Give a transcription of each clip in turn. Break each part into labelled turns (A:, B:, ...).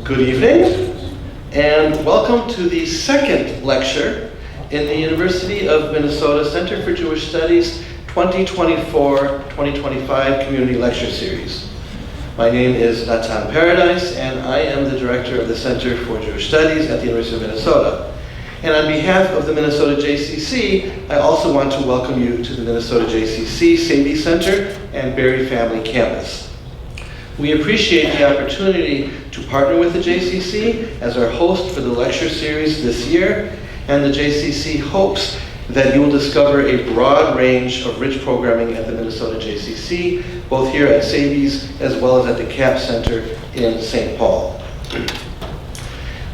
A: Good evening, and welcome to the second lecture in the University of Minnesota Center for Jewish Studies 2024-2025 Community Lecture Series. My name is Natan Paradise, and I am the director of the Center for Jewish Studies at the University of Minnesota. And on behalf of the Minnesota JCC, I also want to welcome you to the Minnesota JCC Sadie Center and Berry Family Campus. We appreciate the opportunity to partner with the JCC as our host for the lecture series this year, and the JCC hopes that you will discover a broad range of rich programming at the Minnesota JCC, both here at Sadie's as well as at the CAP Center in St. Paul.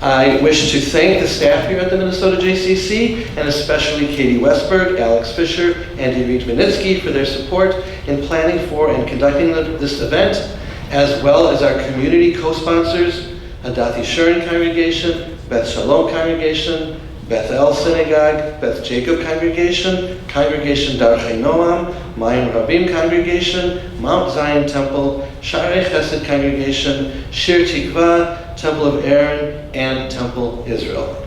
A: I wish to thank the staff here at the Minnesota JCC, and especially Katie Westberg, Alex Fisher, and Irit Vinitsky for their support in planning for and conducting this event, as well as our community co-sponsors, Hadathi Shurin Congregation, Beth Shalom Congregation, Beth El Synagogue, Beth Jacob Congregation, Congregation Darchei Noam, Mayim Rabim Congregation, Mount Zion Temple, Sharei Chesed Congregation, Shir Tikva, Temple of Aaron, and Temple Israel.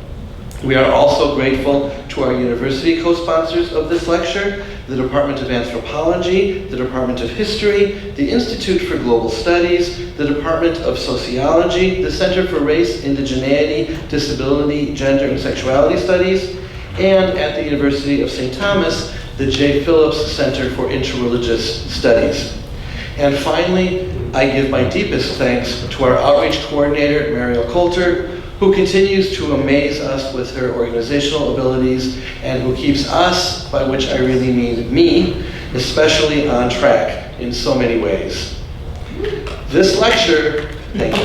A: We are also grateful to our university co-sponsors of this lecture, the Department of Anthropology, the Department of History, the Institute for Global Studies, the Department of Sociology, the Center for Race, Indigeneity, Disability, Gender, and Sexuality Studies, and at the University of St. Thomas, the J. Phillips Center for Interreligious Studies. And finally, I give my deepest thanks to our outreach coordinator, Mariel Coulter, who continues to amaze us with her organizational abilities and who keeps us, by which I really mean me, especially on track in so many ways. This lecture, thank you.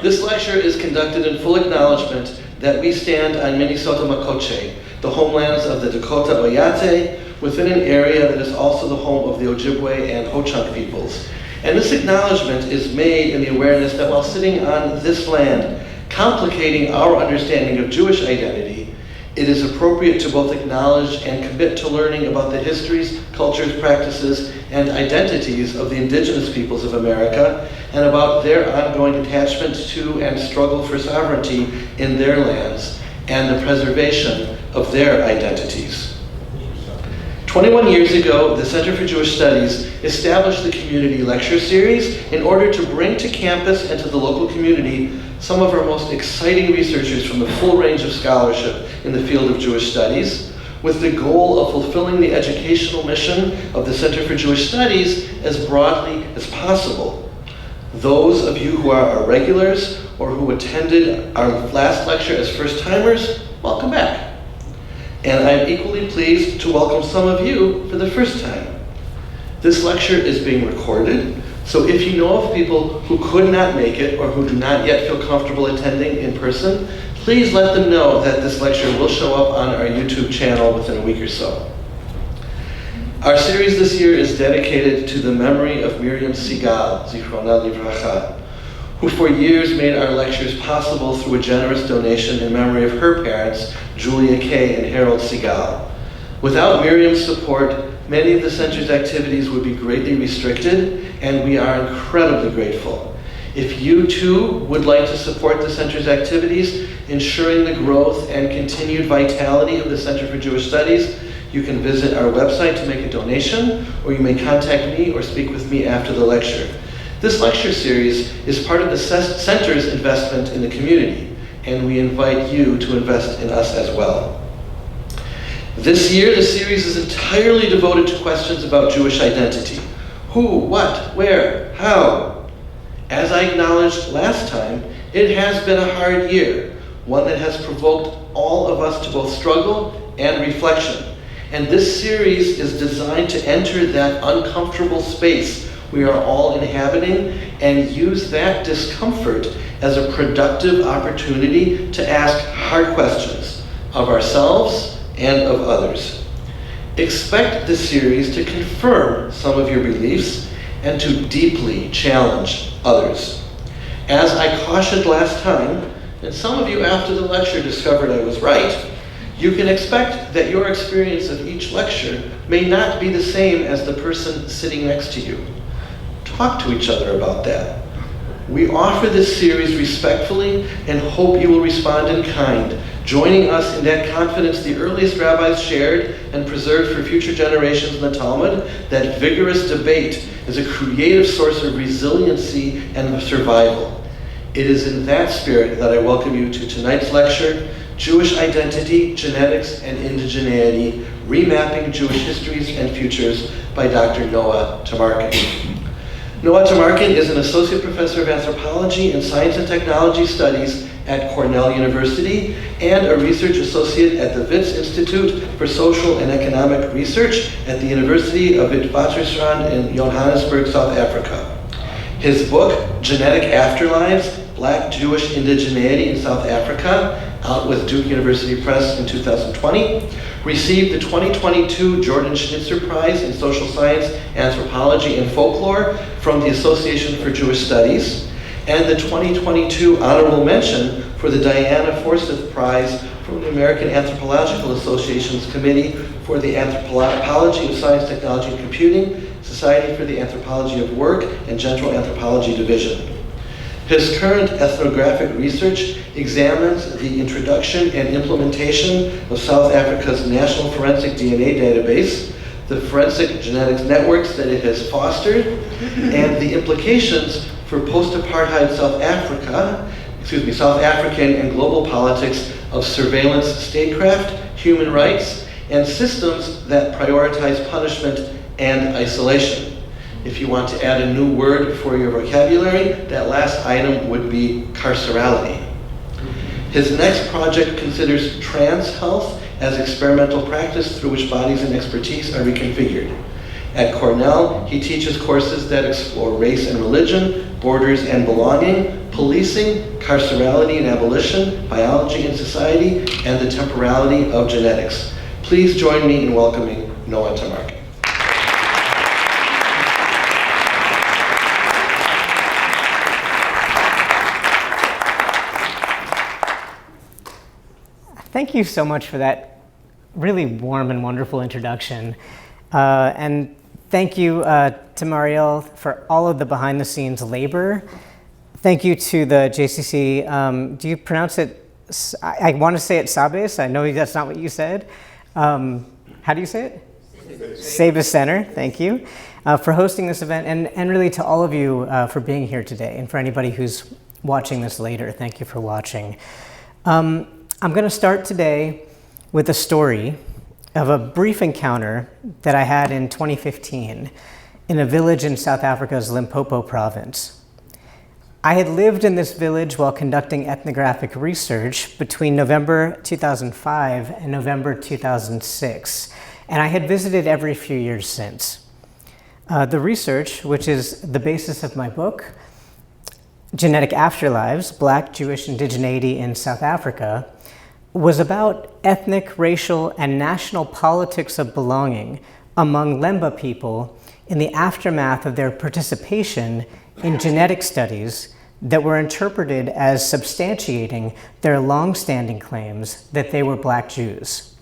A: This lecture is conducted in full acknowledgement that we stand on Minnesota Makoche, the homelands of the Dakota Oyate, within an area that is also the home of the Ojibwe and Ho-Chunk peoples. And this acknowledgement is made in the awareness that while sitting on this land, complicating our understanding of Jewish identity, it is appropriate to both acknowledge and commit to learning about the histories, cultures, practices, and identities of the indigenous peoples of America, and about their ongoing attachment to and struggle for sovereignty in their lands, and the preservation of their identities. 21 years ago, the Center for Jewish Studies established the Community Lecture Series in order to bring to campus and to the local community some of our most exciting researchers from the full range of scholarship in the field of Jewish studies, with the goal of fulfilling the educational mission of the Center for Jewish Studies as broadly as possible. Those of you who are our regulars or who attended our last lecture as first-timers, welcome back. And I'm equally pleased to welcome some of you for the first time. This lecture is being recorded, so if you know of people who could not make it or who do not yet feel comfortable attending in person, please let them know that this lecture will show up on our YouTube channel within a week or so. Our series this year is dedicated to the memory of Miriam Sigal, Zichrona Livracha, who for years made our lectures possible through a generous donation in memory of her parents, Julia Kay and Harold Sigal. Without Miriam's support, many of the center's activities would be greatly restricted, and we are incredibly grateful. If you too would like to support the center's activities, ensuring the growth and continued vitality of the Center for Jewish Studies, you can visit our website to make a donation, or you may contact me or speak with me after the lecture. This lecture series is part of the Center's investment in the community, and we invite you to invest in us as well. This year, the series is entirely devoted to questions about Jewish identity. Who, what, where, how? As I acknowledged last time, it has been a hard year, one that has provoked all of us to both struggle and reflection. And this series is designed to enter that uncomfortable space we are all inhabiting and use that discomfort as a productive opportunity to ask hard questions of ourselves and of others. Expect this series to confirm some of your beliefs and to deeply challenge others. As I cautioned last time, and some of you after the lecture discovered I was right, you can expect that your experience of each lecture may not be the same as the person sitting next to you. talk to each other about that. We offer this series respectfully and hope you will respond in kind, joining us in that confidence the earliest rabbis shared and preserved for future generations in the Talmud, that vigorous debate is a creative source of resiliency and of survival. It is in that spirit that I welcome you to tonight's lecture, Jewish Identity, Genetics, and Indigeneity, Remapping Jewish Histories and Futures by Dr. Noah Tamarkin. Noah Tamarkin is an associate professor of anthropology and science and technology studies at Cornell University and a research associate at the Wits Institute for Social and Economic Research at the University of Witwatersrand in Johannesburg, South Africa. His book, Genetic Afterlives, Black Jewish Indigeneity in South Africa, out with Duke University Press in 2020, received the 2022 Jordan Schnitzer Prize in Social Science, Anthropology, and Folklore from the Association for Jewish Studies, and the 2022 Honorable Mention for the Diana Forsyth Prize from the American Anthropological Association's Committee for the Anthropology of Science, Technology, and Computing, Society for the Anthropology of Work, and General Anthropology Division. His current ethnographic research examines the introduction and implementation of South Africa's National Forensic DNA Database, the forensic genetics networks that it has fostered, and the implications for post-apartheid South African and global politics of surveillance statecraft, human rights, and systems that prioritize punishment and isolation. If you want to add a new word for your vocabulary, that last item would be carcerality. His next project considers trans health as experimental practice through which bodies and expertise are reconfigured. At Cornell, he teaches courses that explore race and religion, borders and belonging, policing, carcerality and abolition, biology and society, and the temporality of genetics. Please join me in welcoming Noah Tamarkin.
B: Thank you so much for that really warm and wonderful introduction. And thank you to Mariel for all of the behind-the-scenes labor. Thank you to the JCC. Do you pronounce it, I want to say it Sabes. I know that's not what you said. How do you say it? Sabes Center, thank you, for hosting this event. And really to all of you for being here today. And for anybody who's watching this later, thank you for watching. I'm going to start today with a story of a brief encounter that I had in 2015 in a village in South Africa's Limpopo province. I had lived in this village while conducting ethnographic research between November 2005 and November 2006, and I had visited every few years since. The research, which is the basis of my book, Genetic Afterlives, Black Jewish Indigeneity in South Africa, was about ethnic, racial, and national politics of belonging among Lemba people in the aftermath of their participation in genetic studies that were interpreted as substantiating their long-standing claims that they were Black Jews.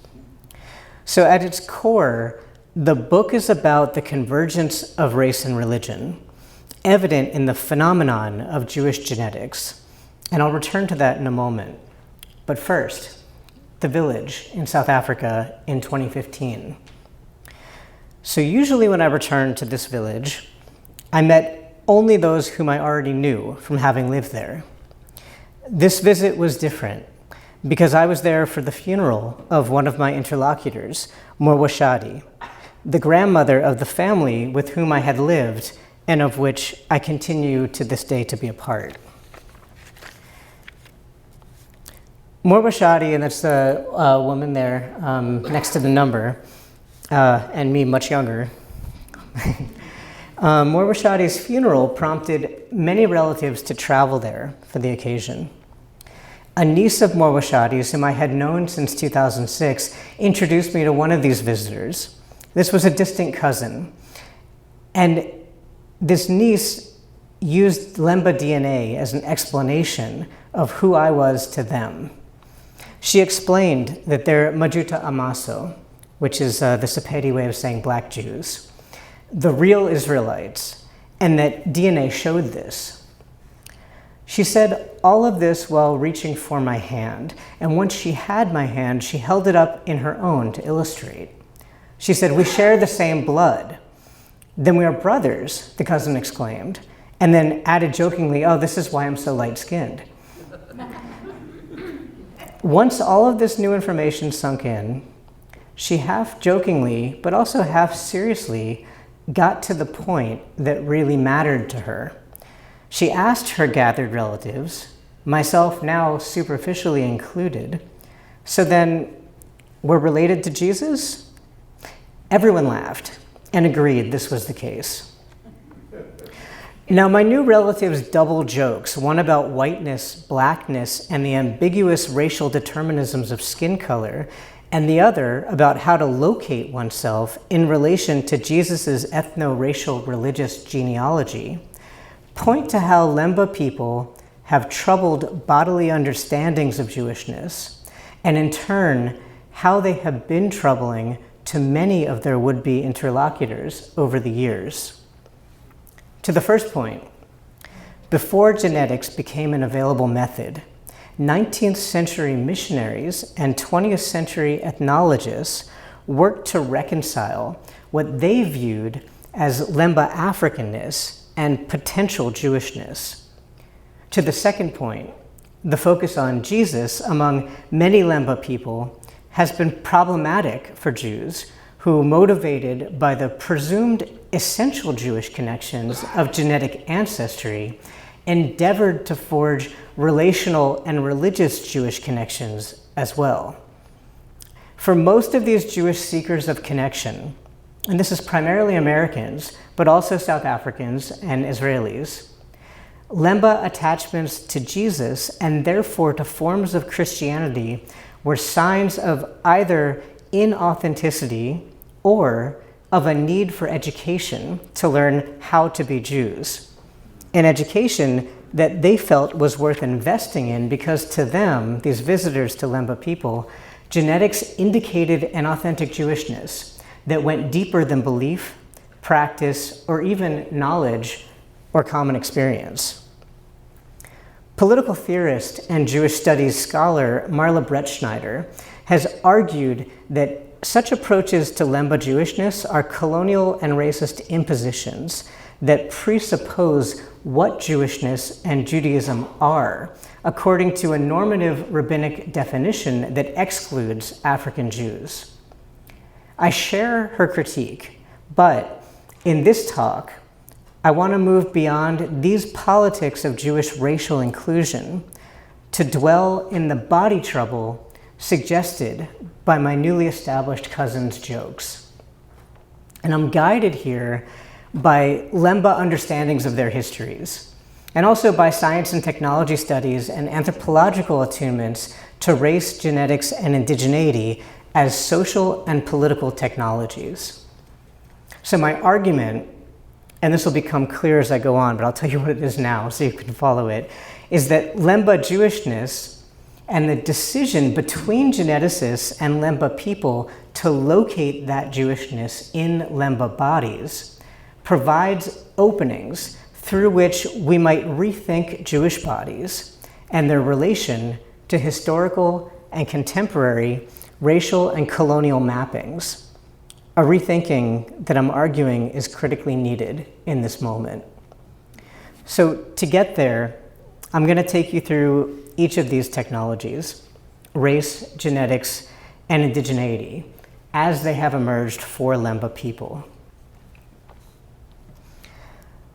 B: So at its core, the book is about the convergence of race and religion, evident in the phenomenon of Jewish genetics, and I'll return to that in a moment. But first, the village in South Africa in 2015. So usually when I returned to this village, I met only those whom I already knew from having lived there. This visit was different because I was there for the funeral of one of my interlocutors, Morwa Shadi, the grandmother of the family with whom I had lived and of which I continue to this day to be a part. Morwa Shadi, and that's the woman there next to the number, and me much younger. Morwa Shadi's funeral prompted many relatives to travel there for the occasion. A niece of Morwa Shadi's, whom I had known since 2006, introduced me to one of these visitors. This was a distant cousin. And this niece used Lemba DNA as an explanation of who I was to them. She explained that they're Majuta Amaso, which is the Sepedi way of saying Black Jews, the real Israelites, and that DNA showed this. She said all of this while reaching for my hand, and once she had my hand, she held it up in her own to illustrate. She said, "We share the same blood." "Then we are brothers," the cousin exclaimed, and then added jokingly, "Oh, this is why I'm so light-skinned." Once all of this new information sunk in, she half jokingly, but also half seriously, got to the point that really mattered to her. She asked her gathered relatives, myself now superficially included, "So then, we're related to Jesus?" Everyone laughed and agreed this was the case. Now, my new relatives doubled jokes, one about whiteness, blackness, and the ambiguous racial determinisms of skin color, and the other about how to locate oneself in relation to Jesus' ethno-racial religious genealogy, point to how Lemba people have troubled bodily understandings of Jewishness, and in turn, how they have been troubling to many of their would-be interlocutors over the years. To the first point, before genetics became an available method, 19th century missionaries and 20th century ethnologists worked to reconcile what they viewed as Lemba Africanness and potential Jewishness. To the second point, the focus on Jesus among many Lemba people has been problematic for Jews who, motivated by the presumed essential Jewish connections of genetic ancestry, endeavored to forge relational and religious Jewish connections as well. For most of these Jewish seekers of connection, and this is primarily Americans, but also South Africans and Israelis, Lemba attachments to Jesus and therefore to forms of Christianity were signs of either inauthenticity or of a need for education to learn how to be Jews. An education that they felt was worth investing in because to them, these visitors to Lemba people, genetics indicated an authentic Jewishness that went deeper than belief, practice, or even knowledge or common experience. Political theorist and Jewish studies scholar Marla Brettschneider has argued that such approaches to Lemba Jewishness are colonial and racist impositions that presuppose what Jewishness and Judaism are, according to a normative rabbinic definition that excludes African Jews. I share her critique, but in this talk, I want to move beyond these politics of Jewish racial inclusion to dwell in the body trouble suggested by my newly established cousin's jokes. And I'm guided here by Lemba understandings of their histories, and also by science and technology studies and anthropological attunements to race, genetics, and indigeneity as social and political technologies. So my argument, and this will become clear as I go on, but I'll tell you what it is now so you can follow it, is that Lemba Jewishness and the decision between geneticists and Lemba people to locate that Jewishness in Lemba bodies provides openings through which we might rethink Jewish bodies and their relation to historical and contemporary racial and colonial mappings, a rethinking that I'm arguing is critically needed in this moment. So to get there, I'm going to take you through each of these technologies, race, genetics, and indigeneity, as they have emerged for Lemba people.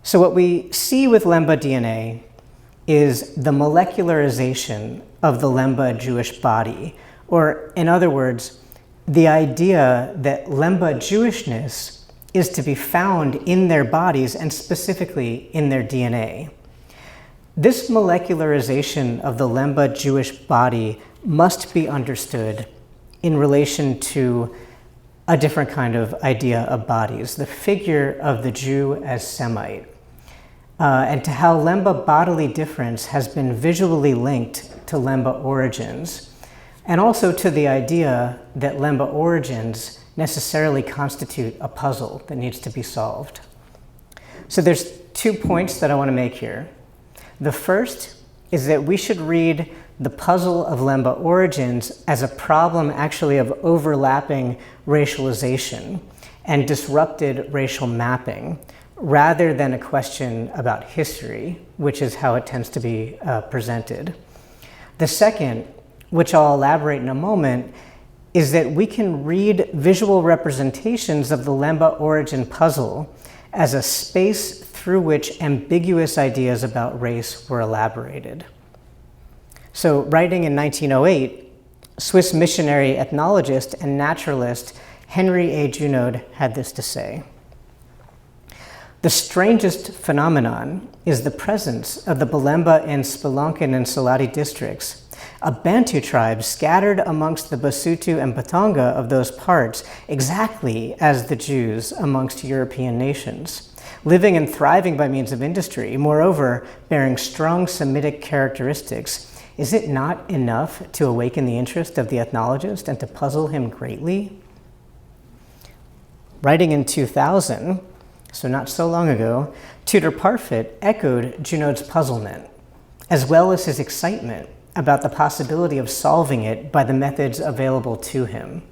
B: So what we see with Lemba DNA is the molecularization of the Lemba Jewish body, or in other words, the idea that Lemba Jewishness is to be found in their bodies and specifically in their DNA. This molecularization of the Lemba Jewish body must be understood in relation to a different kind of idea of bodies, the figure of the Jew as Semite, and to how Lemba bodily difference has been visually linked to Lemba origins, and also to the idea that Lemba origins necessarily constitute a puzzle that needs to be solved. So there's two points that I want to make here. The first is that we should read the puzzle of Lemba origins as a problem actually of overlapping racialization and disrupted racial mapping, rather than a question about history, which is how it tends to be presented. The second, which I'll elaborate in a moment, is that we can read visual representations of the Lemba origin puzzle as a space through which ambiguous ideas about race were elaborated. So, writing in 1908, Swiss missionary ethnologist and naturalist Henry A. Junod had this to say: "The strangest phenomenon is the presence of the Balemba in Spelonken and Salati districts, a Bantu tribe scattered amongst the Basutu and Batonga of those parts, exactly as the Jews amongst European nations, living and thriving by means of industry, moreover, bearing strong Semitic characteristics. Is it not enough to awaken the interest of the ethnologist and to puzzle him greatly?" Writing in 2000, so not so long ago, Tudor Parfit echoed Junod's puzzlement, as well as his excitement about the possibility of solving it by the methods available to him.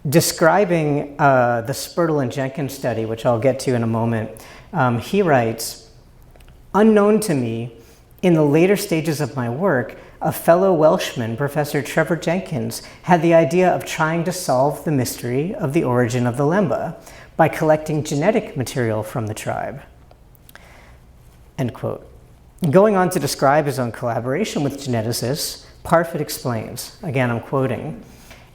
B: Describing the Spurtle and Jenkins study, which I'll get to in a moment, he writes, "Unknown to me, in the later stages of my work, a fellow Welshman, Professor Trevor Jenkins, had the idea of trying to solve the mystery of the origin of the Lemba by collecting genetic material from the tribe." End quote. Going on to describe his own collaboration with geneticists, Parfit explains, again I'm quoting,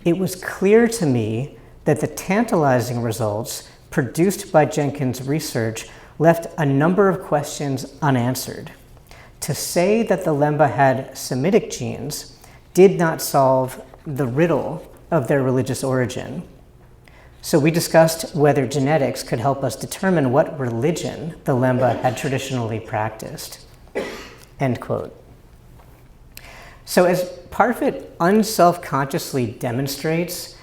B: "It was clear to me that the tantalizing results produced by Jenkins' research left a number of questions unanswered. To say that the Lemba had Semitic genes did not solve the riddle of their religious origin. So we discussed whether genetics could help us determine what religion the Lemba had traditionally practiced." End quote. So as Parfit unselfconsciously demonstrates,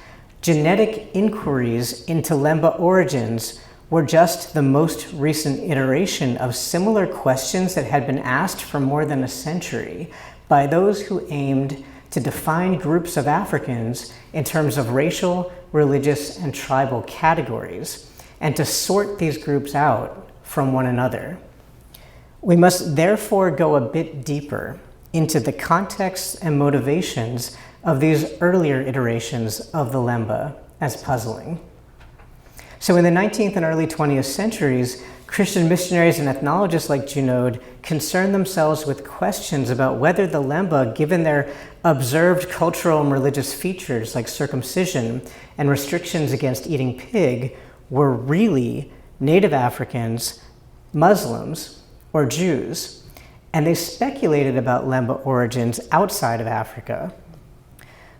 B: genetic inquiries into Lemba origins were just the most recent iteration of similar questions that had been asked for more than a century by those who aimed to define groups of Africans in terms of racial, religious, and tribal categories, and to sort these groups out from one another. We must therefore go a bit deeper into the contexts and motivations of these earlier iterations of the Lemba as puzzling. So in the 19th and early 20th centuries, Christian missionaries and ethnologists like Junod concerned themselves with questions about whether the Lemba, given their observed cultural and religious features like circumcision and restrictions against eating pig, were really native Africans, Muslims, or Jews, and they speculated about Lemba origins outside of Africa.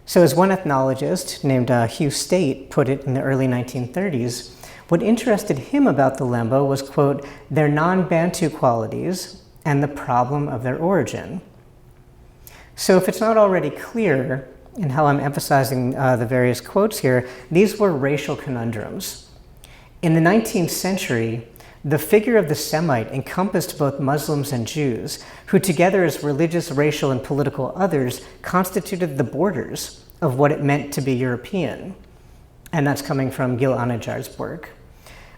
B: So as one ethnologist named Hugh State put it in the early 1930s, what interested him about the Lemba was, quote, their non-Bantu qualities and the problem of their origin. So if it's not already clear in how I'm emphasizing the various quotes here, these were racial conundrums. In the 19th century, the figure of the Semite encompassed both Muslims and Jews, who together as religious, racial, and political others constituted the borders of what it meant to be European. And that's coming from Gil Anajar's work.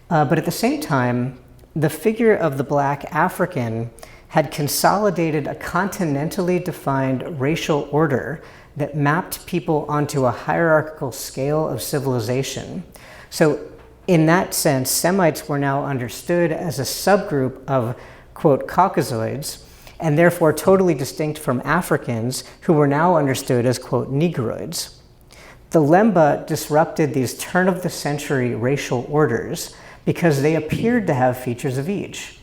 B: But at the same time, the figure of the Black African had consolidated a continentally defined racial order that mapped people onto a hierarchical scale of civilization. So in that sense, Semites were now understood as a subgroup of, quote, Caucasoids, and therefore totally distinct from Africans, who were now understood as, quote, Negroids. The Lemba disrupted these turn-of-the-century racial orders because they appeared to have features of each.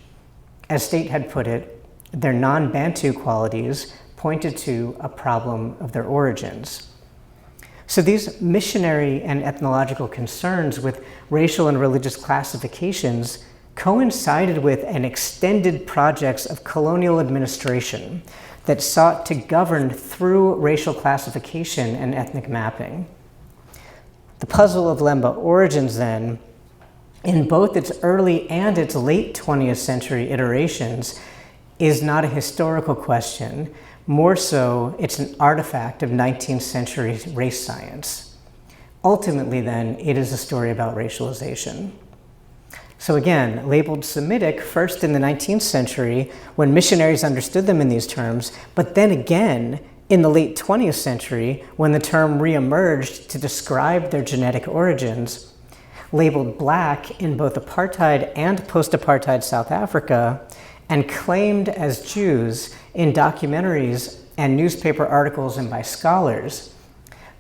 B: As State had put it, their non-Bantu qualities pointed to a problem of their origins. So these missionary and ethnological concerns with racial and religious classifications coincided with an extended projects of colonial administration that sought to govern through racial classification and ethnic mapping. The puzzle of Lemba origins, then, in both its early and its late 20th century iterations, is not a historical question. More so, it's an artifact of 19th century race science. Ultimately, then, it is a story about racialization. So again, labeled Semitic first in the 19th century when missionaries understood them in these terms, but then again in the late 20th century when the term reemerged to describe their genetic origins. Labeled Black in both apartheid and post-apartheid South Africa, and claimed as Jews in documentaries and newspaper articles and by scholars,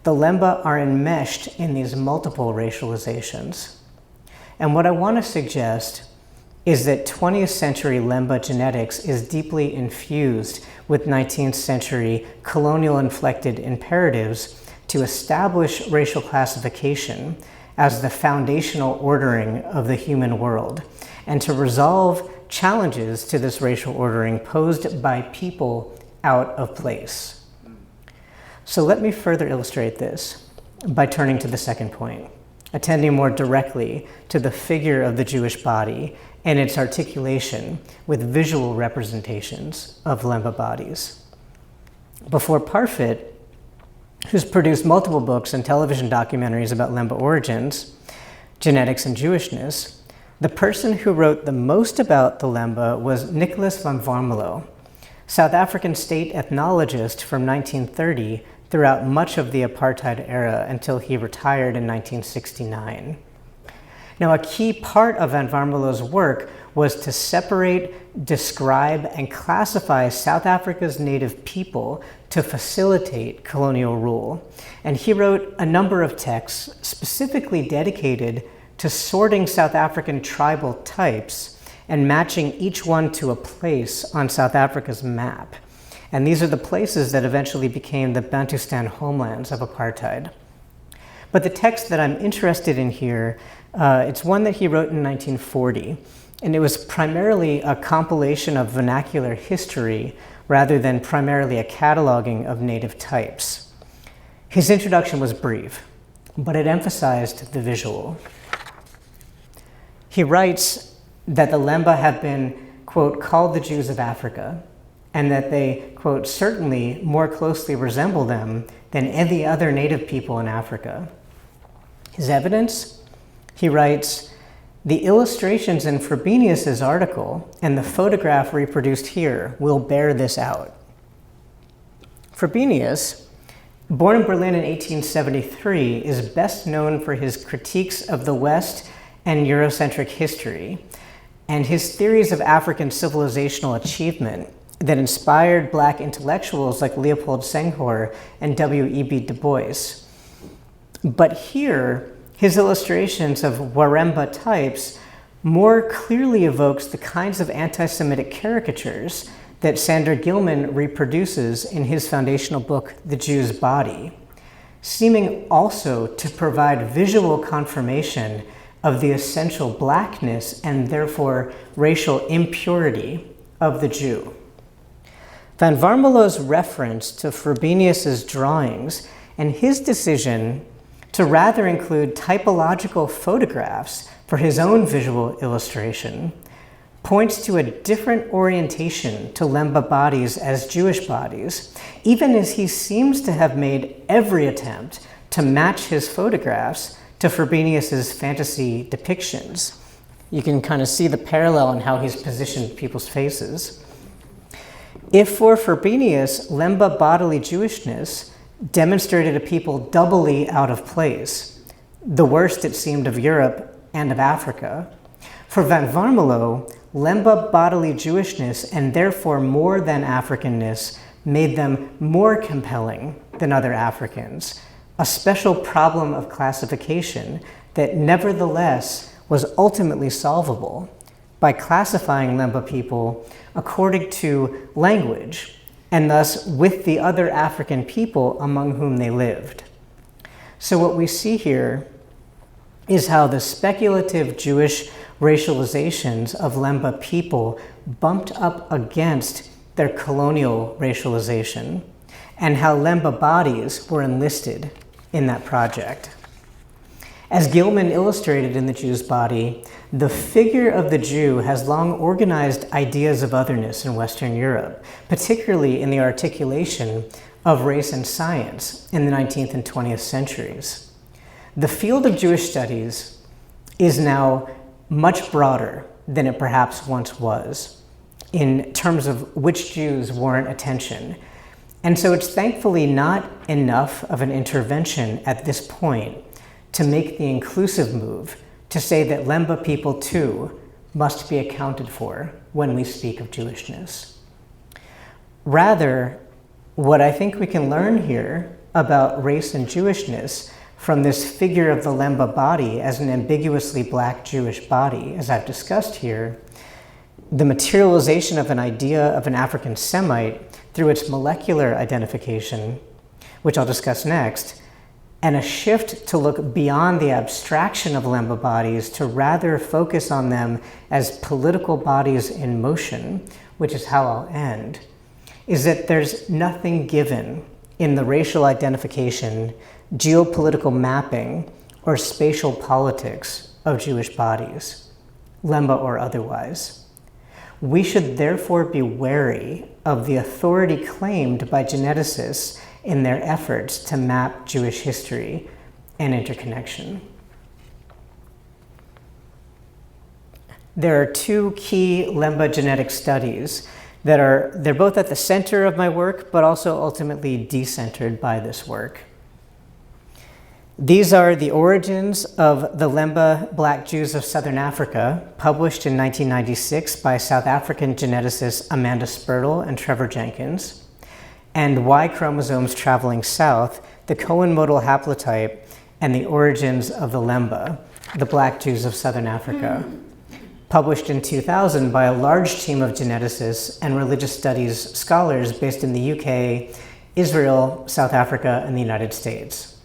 B: the Lemba are enmeshed in these multiple racializations. And what I want to suggest is that 20th century Lemba genetics is deeply infused with 19th century colonial inflected imperatives to establish racial classification as the foundational ordering of the human world, and to resolve challenges to this racial ordering posed by people out of place. So let me further illustrate this by turning to the second point, attending more directly to the figure of the Jewish body and its articulation with visual representations of Lemba bodies. Before Parfit, who's produced multiple books and television documentaries about Lemba origins, genetics, and Jewishness, the person who wrote the most about the Lemba was Nicholas van Warmelo, South African state ethnologist from 1930 throughout much of the apartheid era until he retired in 1969. Now, a key part of Van Warmelo's work was to separate, describe, and classify South Africa's native people to facilitate colonial rule. And he wrote a number of texts specifically dedicated to sorting South African tribal types and matching each one to a place on South Africa's map. And these are the places that eventually became the Bantustan homelands of apartheid. But the text that I'm interested in here, it's one that he wrote in 1940, and it was primarily a compilation of vernacular history rather than primarily a cataloging of native types. His introduction was brief, but it emphasized the visual. He writes that the Lemba have been, quote, called the Jews of Africa, and that they, quote, certainly more closely resemble them than any other native people in Africa. His evidence? He writes, the illustrations in Frobenius's article and the photograph reproduced here will bear this out. Frobenius, born in Berlin in 1873, is best known for his critiques of the West and Eurocentric history, and his theories of African civilizational achievement that inspired Black intellectuals like Leopold Senghor and W.E.B. Du Bois. But here, his illustrations of Waremba types more clearly evokes the kinds of anti-Semitic caricatures that Sander Gilman reproduces in his foundational book, The Jew's Body, seeming also to provide visual confirmation of the essential Blackness and therefore racial impurity of the Jew. Van Warmelo's reference to Frobenius's drawings and his decision to rather include typological photographs for his own visual illustration points to a different orientation to Lemba bodies as Jewish bodies, even as he seems to have made every attempt to match his photographs to Frobenius's fantasy depictions. You can kind of see the parallel in how he's positioned people's faces. If for Frobenius, Lemba bodily Jewishness demonstrated a people doubly out of place, the worst it seemed of Europe and of Africa, for Van Warmelo, Lemba bodily Jewishness and therefore more than Africanness made them more compelling than other Africans, a special problem of classification that nevertheless was ultimately solvable by classifying Lemba people according to language, and thus with the other African people among whom they lived. So what we see here is how the speculative Jewish racializations of Lemba people bumped up against their colonial racialization, and how Lemba bodies were enlisted in that project. As Gilman illustrated in The Jew's Body, the figure of the Jew has long organized ideas of otherness in Western Europe, particularly in the articulation of race and science in the 19th and 20th centuries. The field of Jewish studies is now much broader than it perhaps once was in terms of which Jews warrant attention. And so it's thankfully not enough of an intervention at this point to make the inclusive move to say that Lemba people too must be accounted for when we speak of Jewishness. Rather, what I think we can learn here about race and Jewishness from this figure of the Lemba body as an ambiguously Black Jewish body, as I've discussed here, the materialization of an idea of an African Semite through its molecular identification, which I'll discuss next, and a shift to look beyond the abstraction of Lemba bodies to rather focus on them as political bodies in motion, which is how I'll end, is that there's nothing given in the racial identification, geopolitical mapping, or spatial politics of Jewish bodies, Lemba or otherwise. We should therefore be wary of the authority claimed by geneticists in their efforts to map Jewish history and interconnection. There are two key Lemba genetic studies they're both at the center of my work, but also ultimately decentered by this work. These are the origins of the Lemba Black Jews of Southern Africa, published in 1996 by South African geneticists Amanda Spurtle and Trevor Jenkins, and Y chromosomes traveling south, the Cohen modal haplotype, and the origins of the Lemba, the Black Jews of Southern Africa, published in 2000 by a large team of geneticists and religious studies scholars based in the UK, Israel, South Africa, and the United States.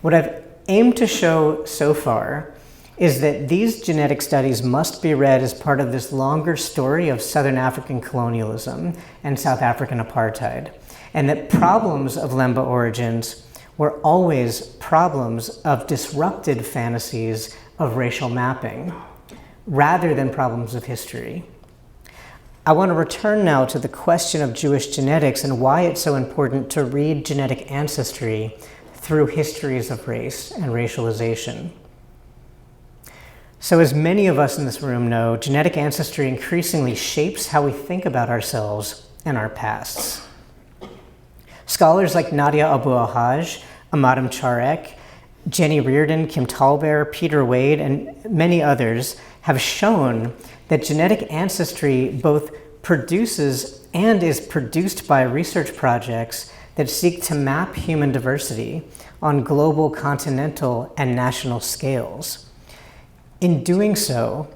B: What I've aimed to show so far is that these genetic studies must be read as part of this longer story of Southern African colonialism and South African apartheid, and that problems of Lemba origins were always problems of disrupted fantasies of racial mapping, rather than problems of history. I want to return now to the question of Jewish genetics and why it's so important to read genetic ancestry through histories of race and racialization. So as many of us in this room know, genetic ancestry increasingly shapes how we think about ourselves and our pasts. Scholars like Nadia Abu-Alhaj, Amadam Charek, Jenny Reardon, Kim Tallbear, Peter Wade, and many others have shown that genetic ancestry both produces and is produced by research projects that seek to map human diversity on global, continental, and national scales. In doing so,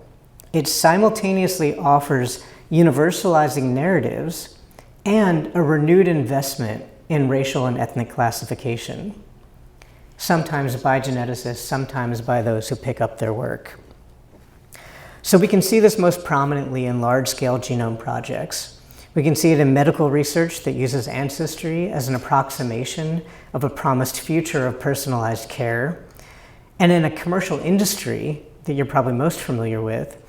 B: it simultaneously offers universalizing narratives and a renewed investment in racial and ethnic classification, sometimes by geneticists, sometimes by those who pick up their work. So we can see this most prominently in large-scale genome projects. We can see it in medical research that uses ancestry as an approximation of a promised future of personalized care, and in a commercial industry that you're probably most familiar with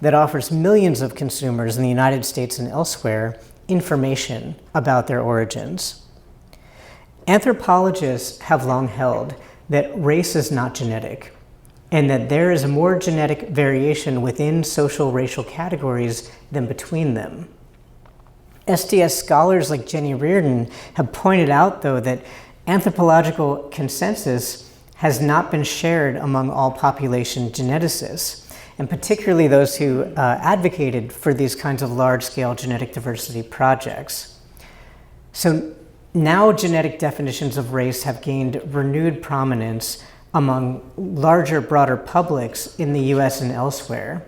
B: that offers millions of consumers in the United States and elsewhere information about their origins. Anthropologists have long held that race is not genetic, and that there is more genetic variation within social racial categories than between them. SDS scholars like Jenny Reardon have pointed out, though, that anthropological consensus has not been shared among all population geneticists, and particularly those who advocated for these kinds of large-scale genetic diversity projects. So now genetic definitions of race have gained renewed prominence among larger, broader publics in the US and elsewhere,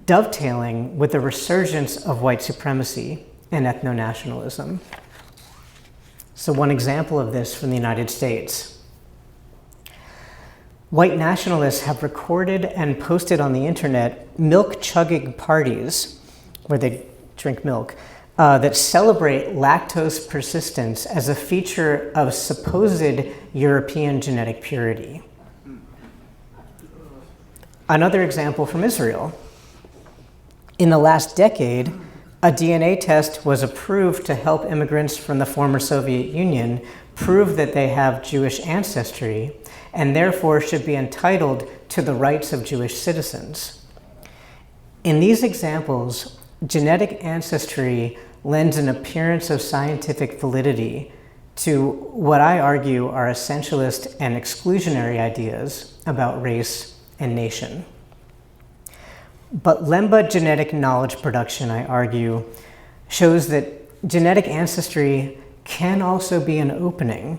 B: dovetailing with the resurgence of white supremacy and ethno-nationalism. So one example of this from the United States. White nationalists have recorded and posted on the internet milk-chugging parties, where they drink milk, that celebrate lactose persistence as a feature of supposed European genetic purity. Another example from Israel. In the last decade, a DNA test was approved to help immigrants from the former Soviet Union prove that they have Jewish ancestry and therefore should be entitled to the rights of Jewish citizens. In these examples, genetic ancestry lends an appearance of scientific validity to what I argue are essentialist and exclusionary ideas about race and nation. But Lemba genetic knowledge production, I argue, shows that genetic ancestry can also be an opening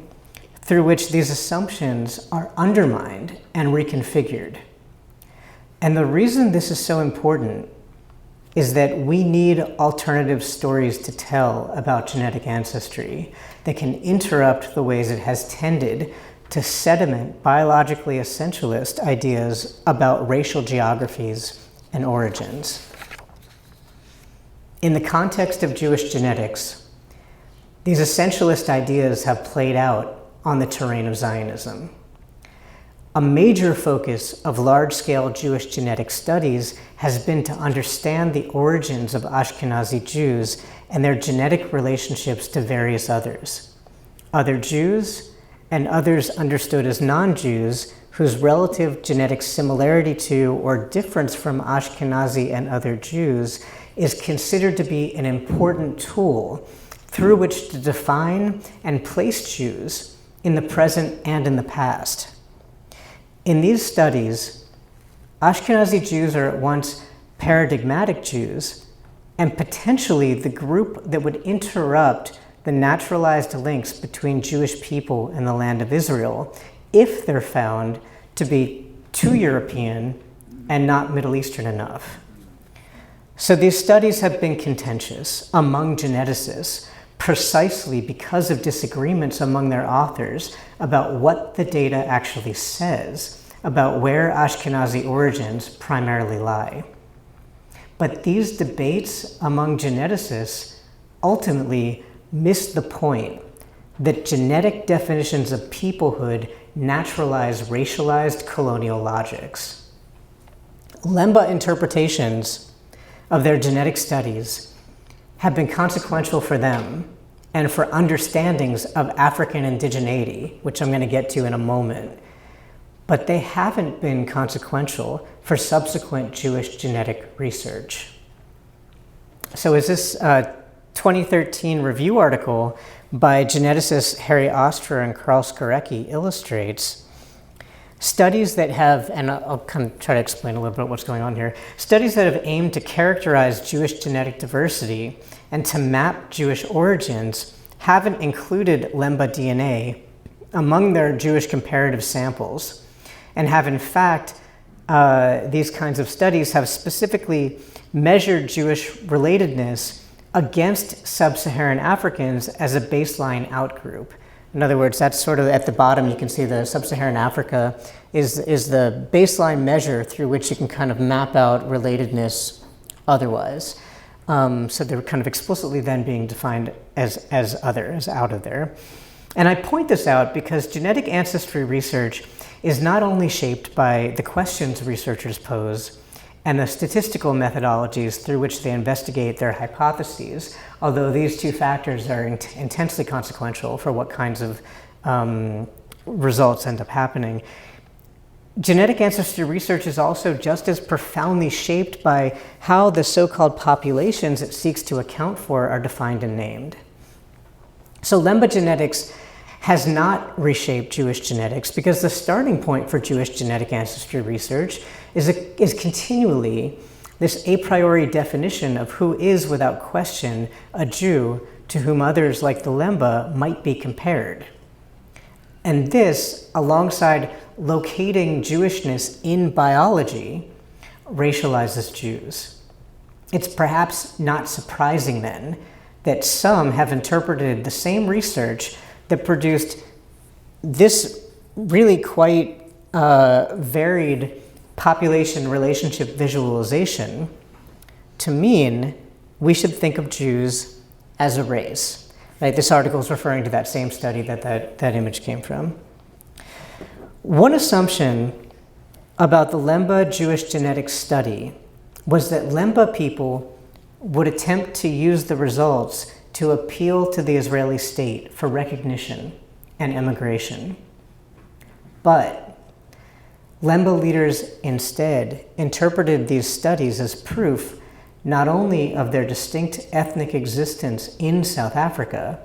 B: through which these assumptions are undermined and reconfigured. And the reason this is so important is that we need alternative stories to tell about genetic ancestry that can interrupt the ways it has tended to sediment biologically essentialist ideas about racial geographies and origins. In the context of Jewish genetics, these essentialist ideas have played out on the terrain of Zionism. A major focus of large-scale Jewish genetic studies has been to understand the origins of Ashkenazi Jews and their genetic relationships to various others. Other Jews and others understood as non-Jews whose relative genetic similarity to or difference from Ashkenazi and other Jews is considered to be an important tool through which to define and place Jews in the present and in the past. In these studies, Ashkenazi Jews are at once paradigmatic Jews and potentially the group that would interrupt the naturalized links between Jewish people and the land of Israel if they're found to be too European and not Middle Eastern enough. So these studies have been contentious among geneticists precisely because of disagreements among their authors about what the data actually says about where Ashkenazi origins primarily lie. But these debates among geneticists ultimately miss the point that genetic definitions of peoplehood naturalize racialized colonial logics. Lemba interpretations of their genetic studies have been consequential for them and for understandings of African indigeneity, which I'm going to get to in a moment. But they haven't been consequential for subsequent Jewish genetic research. So as this 2013 review article by geneticists Harry Oster and Karl Skorecki illustrates, studies that have, and I'll kind of try to explain a little bit what's going on here, studies that have aimed to characterize Jewish genetic diversity and to map Jewish origins haven't included Lemba DNA among their Jewish comparative samples, and have in fact, these kinds of studies have specifically measured Jewish relatedness against sub-Saharan Africans as a baseline outgroup. In other words, that's sort of at the bottom, you can see the sub-Saharan Africa is the baseline measure through which you can kind of map out relatedness otherwise. So they're kind of explicitly then being defined as other, as out of there. And I point this out because genetic ancestry research is not only shaped by the questions researchers pose and the statistical methodologies through which they investigate their hypotheses, although these two factors are intensely consequential for what kinds of results end up happening. Genetic ancestry research is also just as profoundly shaped by how the so-called populations it seeks to account for are defined and named. So Lemba genetics has not reshaped Jewish genetics because the starting point for Jewish genetic ancestry research is continually this a priori definition of who is, without question, a Jew to whom others like the Lemba might be compared. And this, alongside locating Jewishness in biology, racializes Jews. It's perhaps not surprising then that some have interpreted the same research that produced this really quite varied population relationship visualization to mean we should think of Jews as a race. Right? This article is referring to that same study that image came from. One assumption about the Lemba Jewish genetic study was that Lemba people would attempt to use the results to appeal to the Israeli state for recognition and immigration. But Lemba leaders instead interpreted these studies as proof not only of their distinct ethnic existence in South Africa,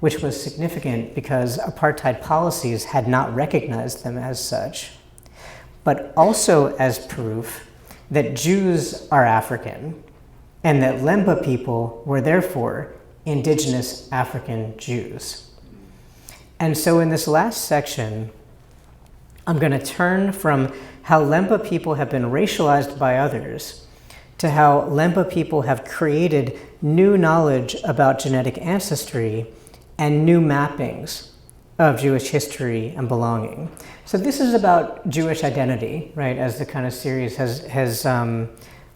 B: which was significant because apartheid policies had not recognized them as such, but also as proof that Jews are African and that Lemba people were therefore indigenous African Jews. And so in this last section, I'm going to turn from how Lemba people have been racialized by others to how Lemba people have created new knowledge about genetic ancestry and new mappings of Jewish history and belonging. So this is about Jewish identity, right, as the kind of series has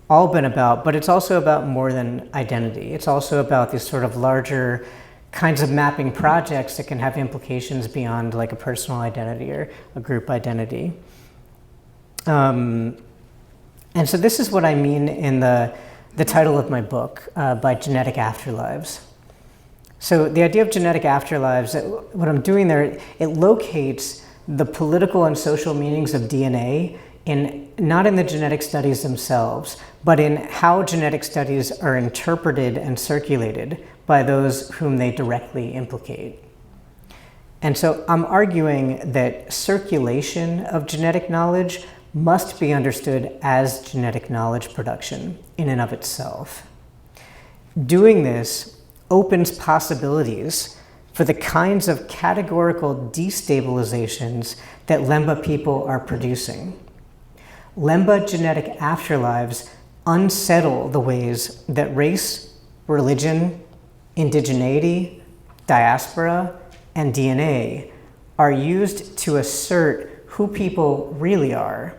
B: all been about, but it's also about more than identity. It's also about these sort of larger kinds of mapping projects that can have implications beyond like a personal identity or a group identity. And so this is what I mean in the title of my book, by genetic afterlives. So the idea of genetic afterlives, what I'm doing there, it locates the political and social meanings of DNA not in the genetic studies themselves, but in how genetic studies are interpreted and circulated by those whom they directly implicate. And so I'm arguing that circulation of genetic knowledge must be understood as genetic knowledge production in and of itself. Doing this opens possibilities for the kinds of categorical destabilizations that Lemba people are producing. Lemba genetic afterlives unsettle the ways that race, religion, indigeneity, diaspora, and DNA are used to assert who people really are,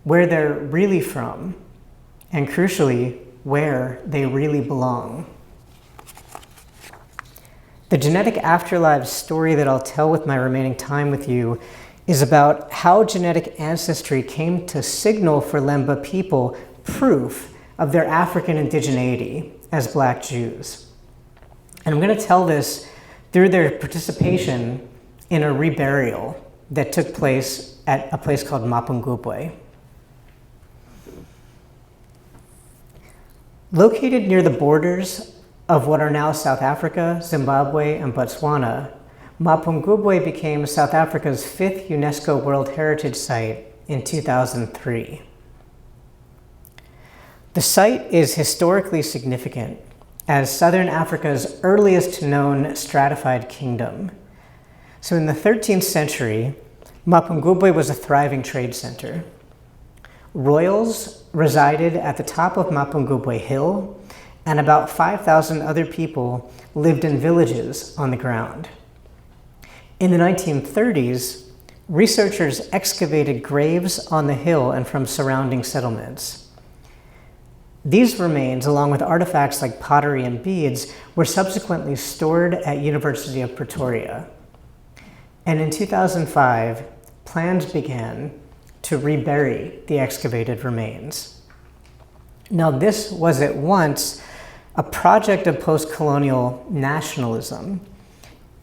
B: where they're really from, and crucially, where they really belong. The genetic afterlives story that I'll tell with my remaining time with you is about how genetic ancestry came to signal for Lemba people proof of their African indigeneity as Black Jews. And I'm going to tell this through their participation in a reburial that took place at a place called Mapungubwe. Located near the borders of what are now South Africa, Zimbabwe, and Botswana, Mapungubwe became South Africa's 5th UNESCO World Heritage Site in 2003. The site is historically significant as Southern Africa's earliest known stratified kingdom. So in the 13th century, Mapungubwe was a thriving trade center. Royals resided at the top of Mapungubwe Hill, and about 5,000 other people lived in villages on the ground. In the 1930s, researchers excavated graves on the hill and from surrounding settlements. These remains, along with artifacts like pottery and beads, were subsequently stored at University of Pretoria. And in 2005, plans began to rebury the excavated remains. Now, this was at once a project of post-colonial nationalism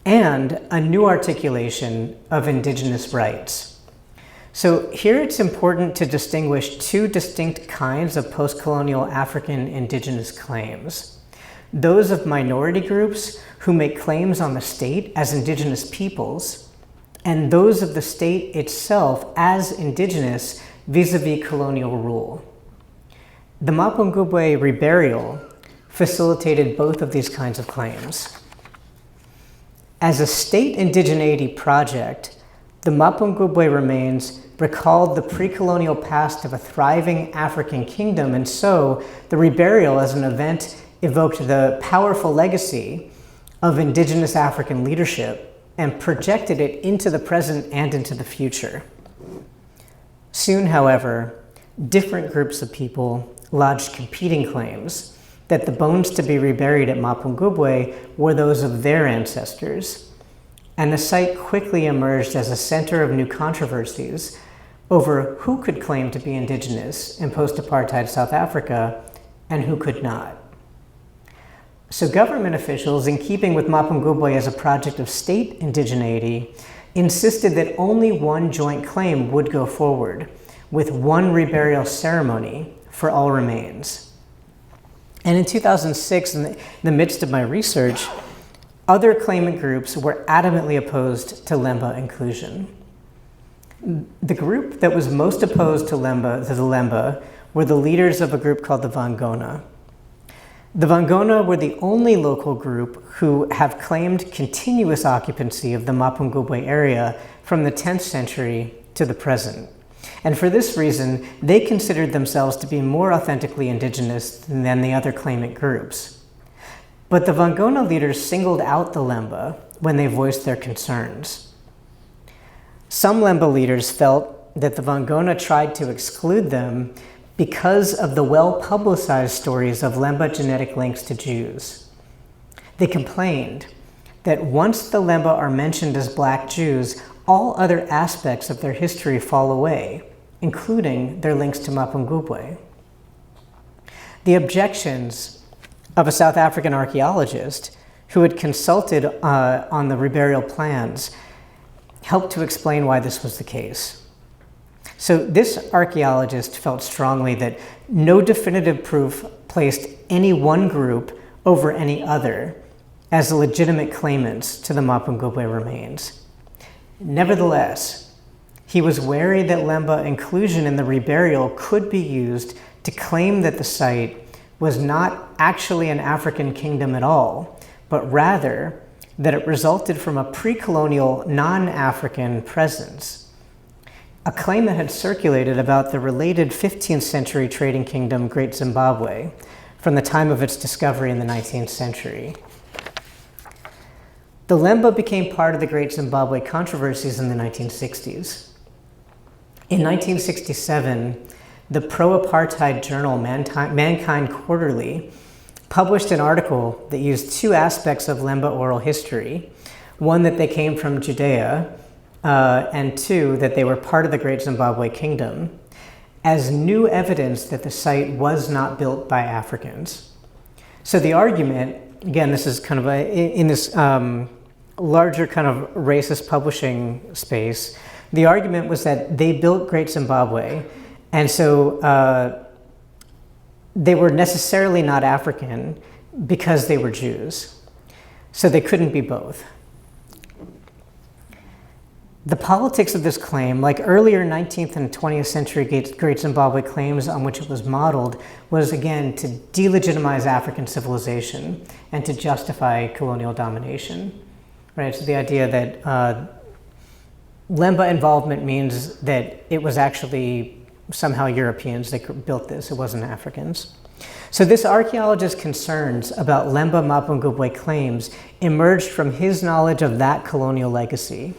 B: and a new articulation of indigenous rights. So here it's important to distinguish two distinct kinds of post-colonial African indigenous claims. Those of minority groups who make claims on the state as indigenous peoples, and those of the state itself as indigenous vis-a-vis colonial rule. The Mapungubwe reburial facilitated both of these kinds of claims. As a state indigeneity project, the Mapungubwe remains recalled the pre-colonial past of a thriving African kingdom, and so the reburial as an event evoked the powerful legacy of indigenous African leadership and projected it into the present and into the future. Soon, however, different groups of people lodged competing claims that the bones to be reburied at Mapungubwe were those of their ancestors, and the site quickly emerged as a center of new controversies, over who could claim to be indigenous in post-apartheid South Africa and who could not. So government officials, in keeping with Mapungubwe as a project of state indigeneity, insisted that only one joint claim would go forward, with one reburial ceremony for all remains. And in 2006, in the midst of my research, other claimant groups were adamantly opposed to Lemba inclusion. The group that was most opposed to the Lemba were the leaders of a group called the Vangona. The Vangona were the only local group who have claimed continuous occupancy of the Mapungubwe area from the 10th century to the present. And for this reason, they considered themselves to be more authentically indigenous than the other claimant groups. But the Vangona leaders singled out the Lemba when they voiced their concerns. Some Lemba leaders felt that the Vangona tried to exclude them because of the well-publicized stories of Lemba genetic links to Jews. They complained that once the Lemba are mentioned as Black Jews, all other aspects of their history fall away, including their links to Mapungubwe. The objections of a South African archaeologist who had consulted on the reburial plans helped to explain why this was the case. So this archaeologist felt strongly that no definitive proof placed any one group over any other as legitimate claimants to the Mapungubwe remains. Nevertheless, he was wary that Lemba inclusion in the reburial could be used to claim that the site was not actually an African kingdom at all, but rather that it resulted from a pre-colonial non-African presence. A claim that had circulated about the related 15th century trading kingdom, Great Zimbabwe, from the time of its discovery in the 19th century. The Lemba became part of the Great Zimbabwe controversies in the 1960s. In 1967, the pro-apartheid journal Mankind Quarterly published an article that used two aspects of Lemba oral history, one that they came from Judea, and two, that they were part of the Great Zimbabwe Kingdom, as new evidence that the site was not built by Africans. So the argument, again, this is kind of in this larger kind of racist publishing space, the argument was that they built Great Zimbabwe, and so they were necessarily not African because they were Jews. So they couldn't be both. The politics of this claim, like earlier 19th and 20th century Great Zimbabwe claims on which it was modeled, was again to delegitimize African civilization and to justify colonial domination. Right? So the idea that Lemba involvement means that it was actually somehow Europeans that built this, it wasn't Africans. So this archaeologist's concerns about Lemba Mapungubwe claims emerged from his knowledge of that colonial legacy.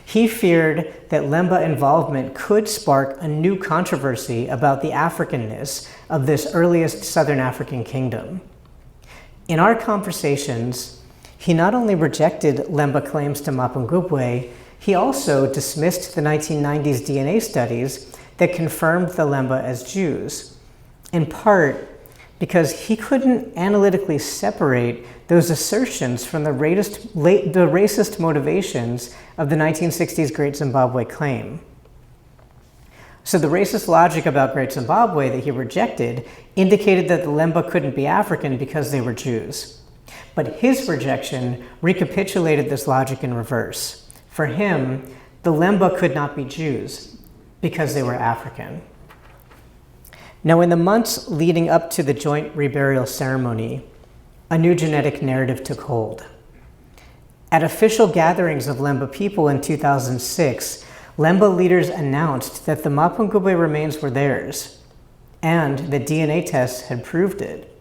B: He feared that Lemba involvement could spark a new controversy about the Africanness of this earliest Southern African kingdom. In our conversations, he not only rejected Lemba claims to Mapungubwe, he also dismissed the 1990s DNA studies that confirmed the Lemba as Jews, in part because he couldn't analytically separate those assertions from the racist motivations of the 1960s Great Zimbabwe claim. So the racist logic about Great Zimbabwe that he rejected indicated that the Lemba couldn't be African because they were Jews. But his rejection recapitulated this logic in reverse. For him, the Lemba could not be Jews because they were African. Now, in the months leading up to the joint reburial ceremony, a new genetic narrative took hold. At official gatherings of Lemba people in 2006, Lemba leaders announced that the Mapungubwe remains were theirs, and that DNA tests had proved it,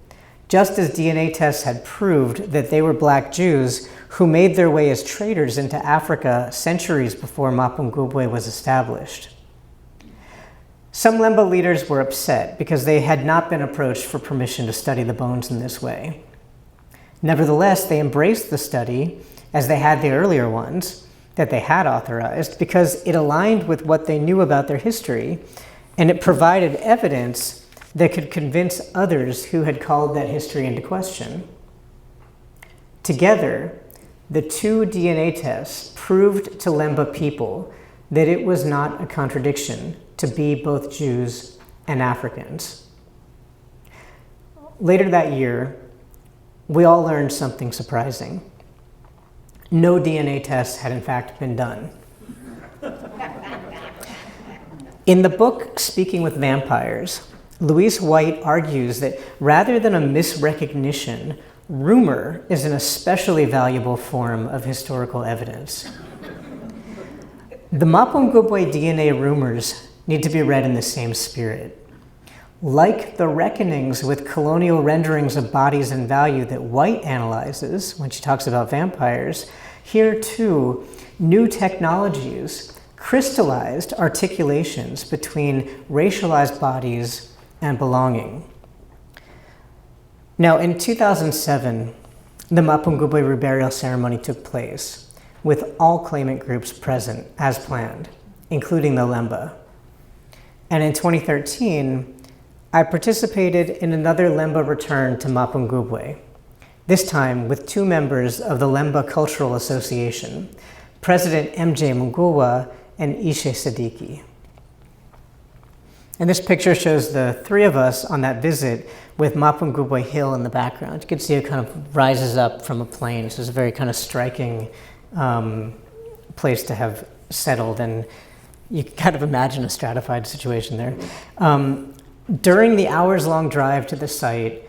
B: just as DNA tests had proved that they were Black Jews who made their way as traders into Africa centuries before Mapungubwe was established. Some Lemba leaders were upset because they had not been approached for permission to study the bones in this way. Nevertheless, they embraced the study, as they had the earlier ones, that they had authorized because it aligned with what they knew about their history, and it provided evidence that could convince others who had called that history into question. Together, the two DNA tests proved to Lemba people that it was not a contradiction to be both Jews and Africans. Later that year, we all learned something surprising. No DNA tests had in fact been done. In the book Speaking with Vampires, Louise White argues that rather than a misrecognition, rumor is an especially valuable form of historical evidence. The Mapungubwe DNA rumors need to be read in the same spirit. Like the reckonings with colonial renderings of bodies and value that White analyzes when she talks about vampires, here too, new technologies crystallized articulations between racialized bodies and belonging. Now, in 2007, the Mapungubwe burial ceremony took place, with all claimant groups present as planned, including the Lemba. And in 2013, I participated in another Lemba return to Mapungubwe, this time with two members of the Lemba Cultural Association, President MJ Mungulwa and Ishe Siddiqui. And this picture shows the three of us on that visit with Mapungubwe Hill in the background. You can see it kind of rises up from a plain, so it's a very kind of striking place to have settled, and you can kind of imagine a stratified situation there. During the hours-long drive to the site,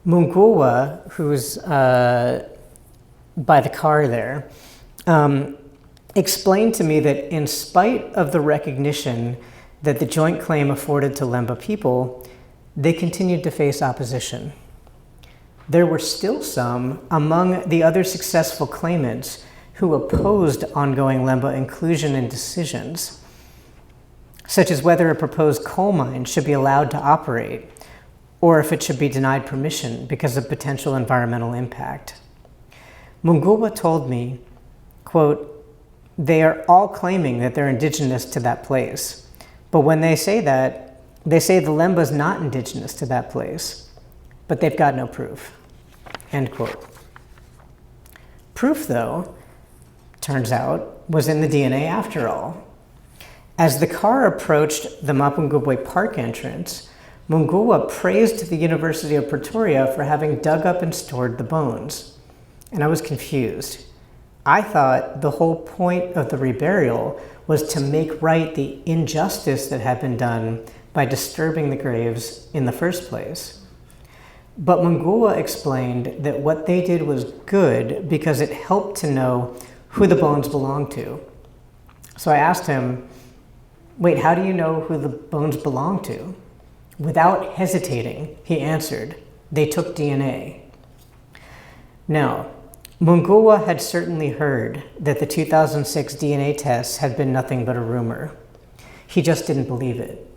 B: Mungulwa, who's by the car there, explained to me that in spite of the recognition that the joint claim afforded to Lemba people, they continued to face opposition. There were still some among the other successful claimants who opposed ongoing Lemba inclusion in decisions, such as whether a proposed coal mine should be allowed to operate or if it should be denied permission because of potential environmental impact. Mungulwa told me, quote, "They are all claiming that they're indigenous to that place, but when they say that, they say the Lemba's not indigenous to that place, but they've got no proof," end quote. Proof, though, turns out, was in the DNA after all. As the car approached the Mapungubwe Park entrance, Mungulwa praised the University of Pretoria for having dug up and stored the bones. And I was confused. I thought the whole point of the reburial was to make right the injustice that had been done by disturbing the graves in the first place. But Mungulwa explained that what they did was good because it helped to know who the bones belonged to. So I asked him, "Wait, how do you know who the bones belong to?" Without hesitating, he answered, "They took DNA." Now, Mungulwa had certainly heard that the 2006 DNA tests had been nothing but a rumor. He just didn't believe it.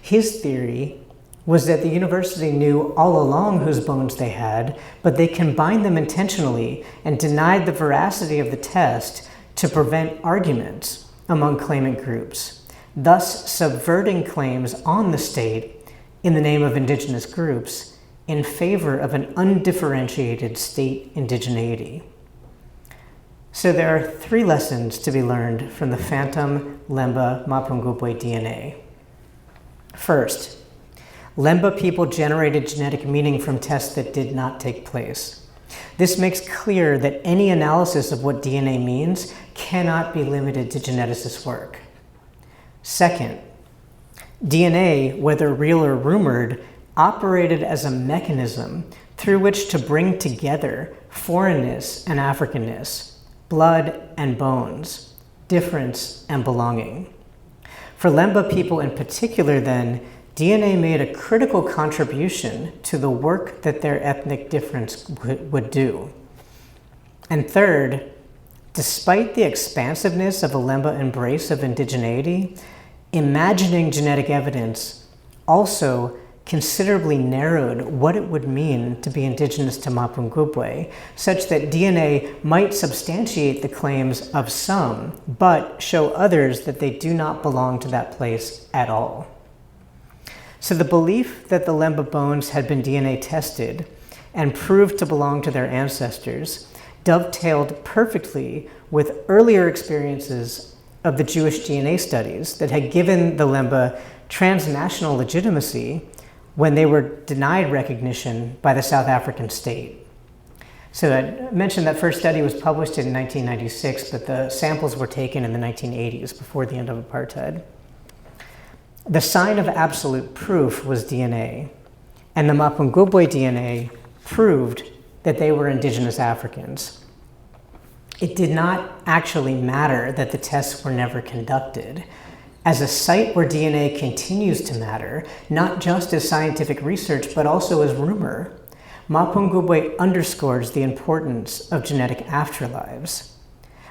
B: His theory was that the university knew all along whose bones they had, but they combined them intentionally and denied the veracity of the test to prevent arguments among claimant groups, thus subverting claims on the state in the name of indigenous groups in favor of an undifferentiated state indigeneity. So there are three lessons to be learned from the phantom Lemba Mapungubwe DNA. First, Lemba people generated genetic meaning from tests that did not take place. This makes clear that any analysis of what DNA means cannot be limited to geneticists' work. Second, DNA, whether real or rumored, operated as a mechanism through which to bring together foreignness and Africanness, blood and bones, difference and belonging. For Lemba people in particular, then, DNA made a critical contribution to the work that their ethnic difference would do. And third, despite the expansiveness of a Lemba embrace of indigeneity, imagining genetic evidence also considerably narrowed what it would mean to be indigenous to Mapungubwe, such that DNA might substantiate the claims of some, but show others that they do not belong to that place at all. So the belief that the Lemba bones had been DNA tested and proved to belong to their ancestors dovetailed perfectly with earlier experiences of the Jewish DNA studies that had given the Lemba transnational legitimacy when they were denied recognition by the South African state. So I mentioned that first study was published in 1996, but the samples were taken in the 1980s, before the end of apartheid. The sign of absolute proof was DNA, and the Mapungubwe DNA proved that they were indigenous Africans. It did not actually matter that the tests were never conducted. As a site where DNA continues to matter, not just as scientific research, but also as rumor, Mapungubwe underscores the importance of genetic afterlives.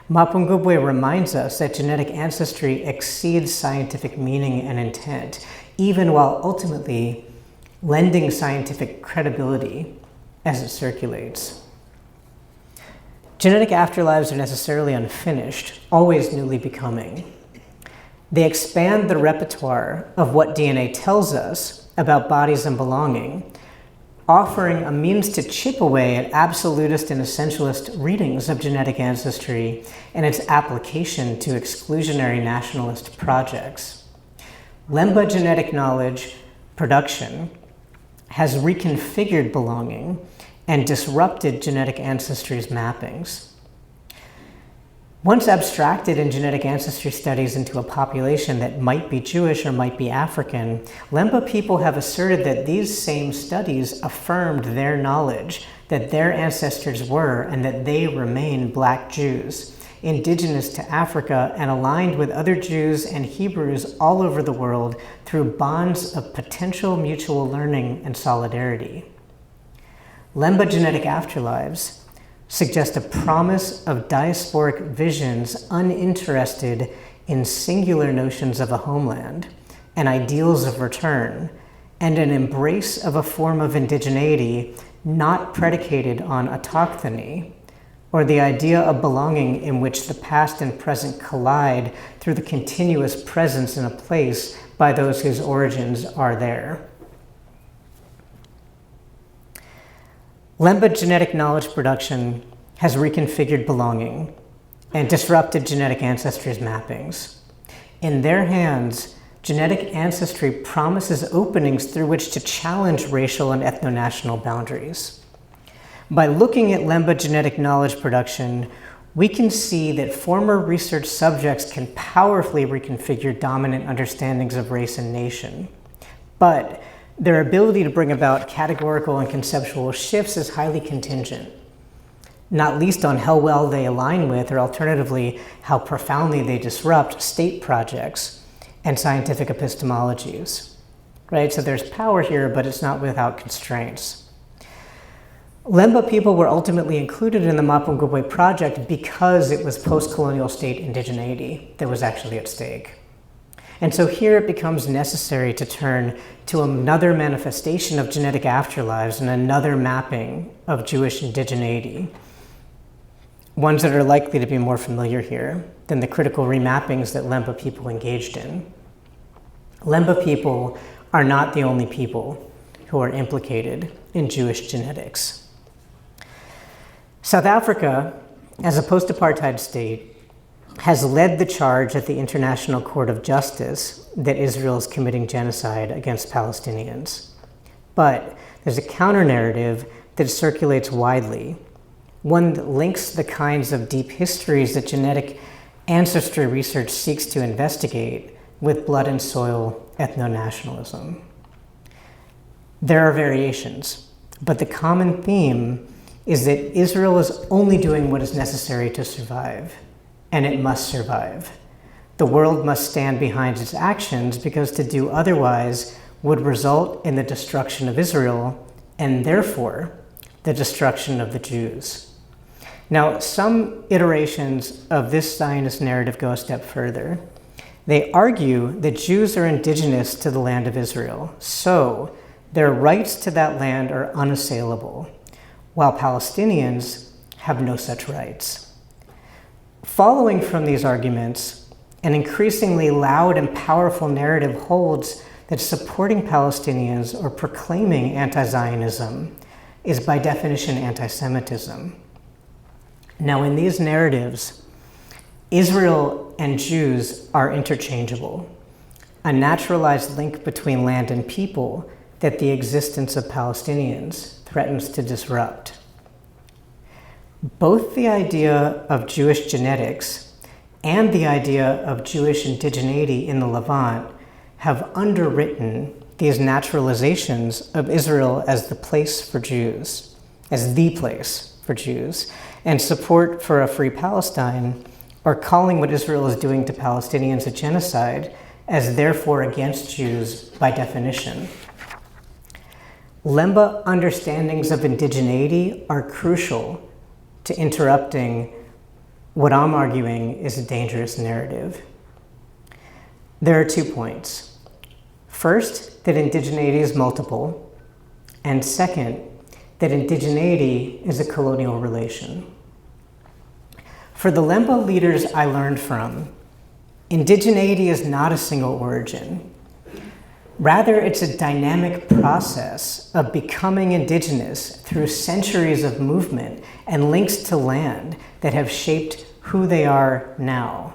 B: Mapungubwe reminds us that genetic ancestry exceeds scientific meaning and intent, even while ultimately lending scientific credibility as it circulates. Genetic afterlives are necessarily unfinished, always newly becoming. They expand the repertoire of what DNA tells us about bodies and belonging, offering a means to chip away at absolutist and essentialist readings of genetic ancestry and its application to exclusionary nationalist projects. Lemba genetic knowledge production has reconfigured belonging and disrupted genetic ancestry's mappings. Once abstracted in genetic ancestry studies into a population that might be Jewish or might be African, Lemba people have asserted that these same studies affirmed their knowledge that their ancestors were and that they remain Black Jews, indigenous to Africa and aligned with other Jews and Hebrews all over the world through bonds of potential mutual learning and solidarity. Lemba genetic afterlives suggest a promise of diasporic visions uninterested in singular notions of a homeland and ideals of return, and an embrace of a form of indigeneity not predicated on autochthony, or the idea of belonging in which the past and present collide through the continuous presence in a place by those whose origins are there. Lemba genetic knowledge production has reconfigured belonging and disrupted genetic ancestry's mappings. In their hands, genetic ancestry promises openings through which to challenge racial and ethno-national boundaries. By looking at Lemba genetic knowledge production, we can see that former research subjects can powerfully reconfigure dominant understandings of race and nation. But their ability to bring about categorical and conceptual shifts is highly contingent, not least on how well they align with, or alternatively, how profoundly they disrupt state projects and scientific epistemologies, right? So there's power here, but it's not without constraints. Lemba people were ultimately included in the Mapungubwe project because it was post-colonial state indigeneity that was actually at stake. And so here it becomes necessary to turn to another manifestation of genetic afterlives and another mapping of Jewish indigeneity, ones that are likely to be more familiar here than the critical remappings that Lemba people engaged in. Lemba people are not the only people who are implicated in Jewish genetics. South Africa, as a post-apartheid state, has led the charge at the International Court of Justice that Israel is committing genocide against Palestinians. But there's a counter-narrative that circulates widely, one that links the kinds of deep histories that genetic ancestry research seeks to investigate with blood and soil ethno-nationalism. There are variations, but the common theme is that Israel is only doing what is necessary to survive, and it must survive. The world must stand behind its actions because to do otherwise would result in the destruction of Israel and therefore the destruction of the Jews. Now, some iterations of this Zionist narrative go a step further. They argue that Jews are indigenous to the land of Israel, so their rights to that land are unassailable, while Palestinians have no such rights. Following from these arguments, an increasingly loud and powerful narrative holds that supporting Palestinians or proclaiming anti-Zionism is by definition anti-Semitism. Now, in these narratives, Israel and Jews are interchangeable, a naturalized link between land and people that the existence of Palestinians threatens to disrupt. Both the idea of Jewish genetics and the idea of Jewish indigeneity in the Levant have underwritten these naturalizations of Israel as the place for Jews, and support for a free Palestine, or calling what Israel is doing to Palestinians a genocide, as therefore against Jews by definition. Lemba understandings of indigeneity are crucial to interrupting what I'm arguing is a dangerous narrative. There are 2 points. First, that indigeneity is multiple, and second, that indigeneity is a colonial relation. For the Lemba leaders I learned from, indigeneity is not a single origin. Rather, it's a dynamic process of becoming indigenous through centuries of movement and links to land that have shaped who they are now.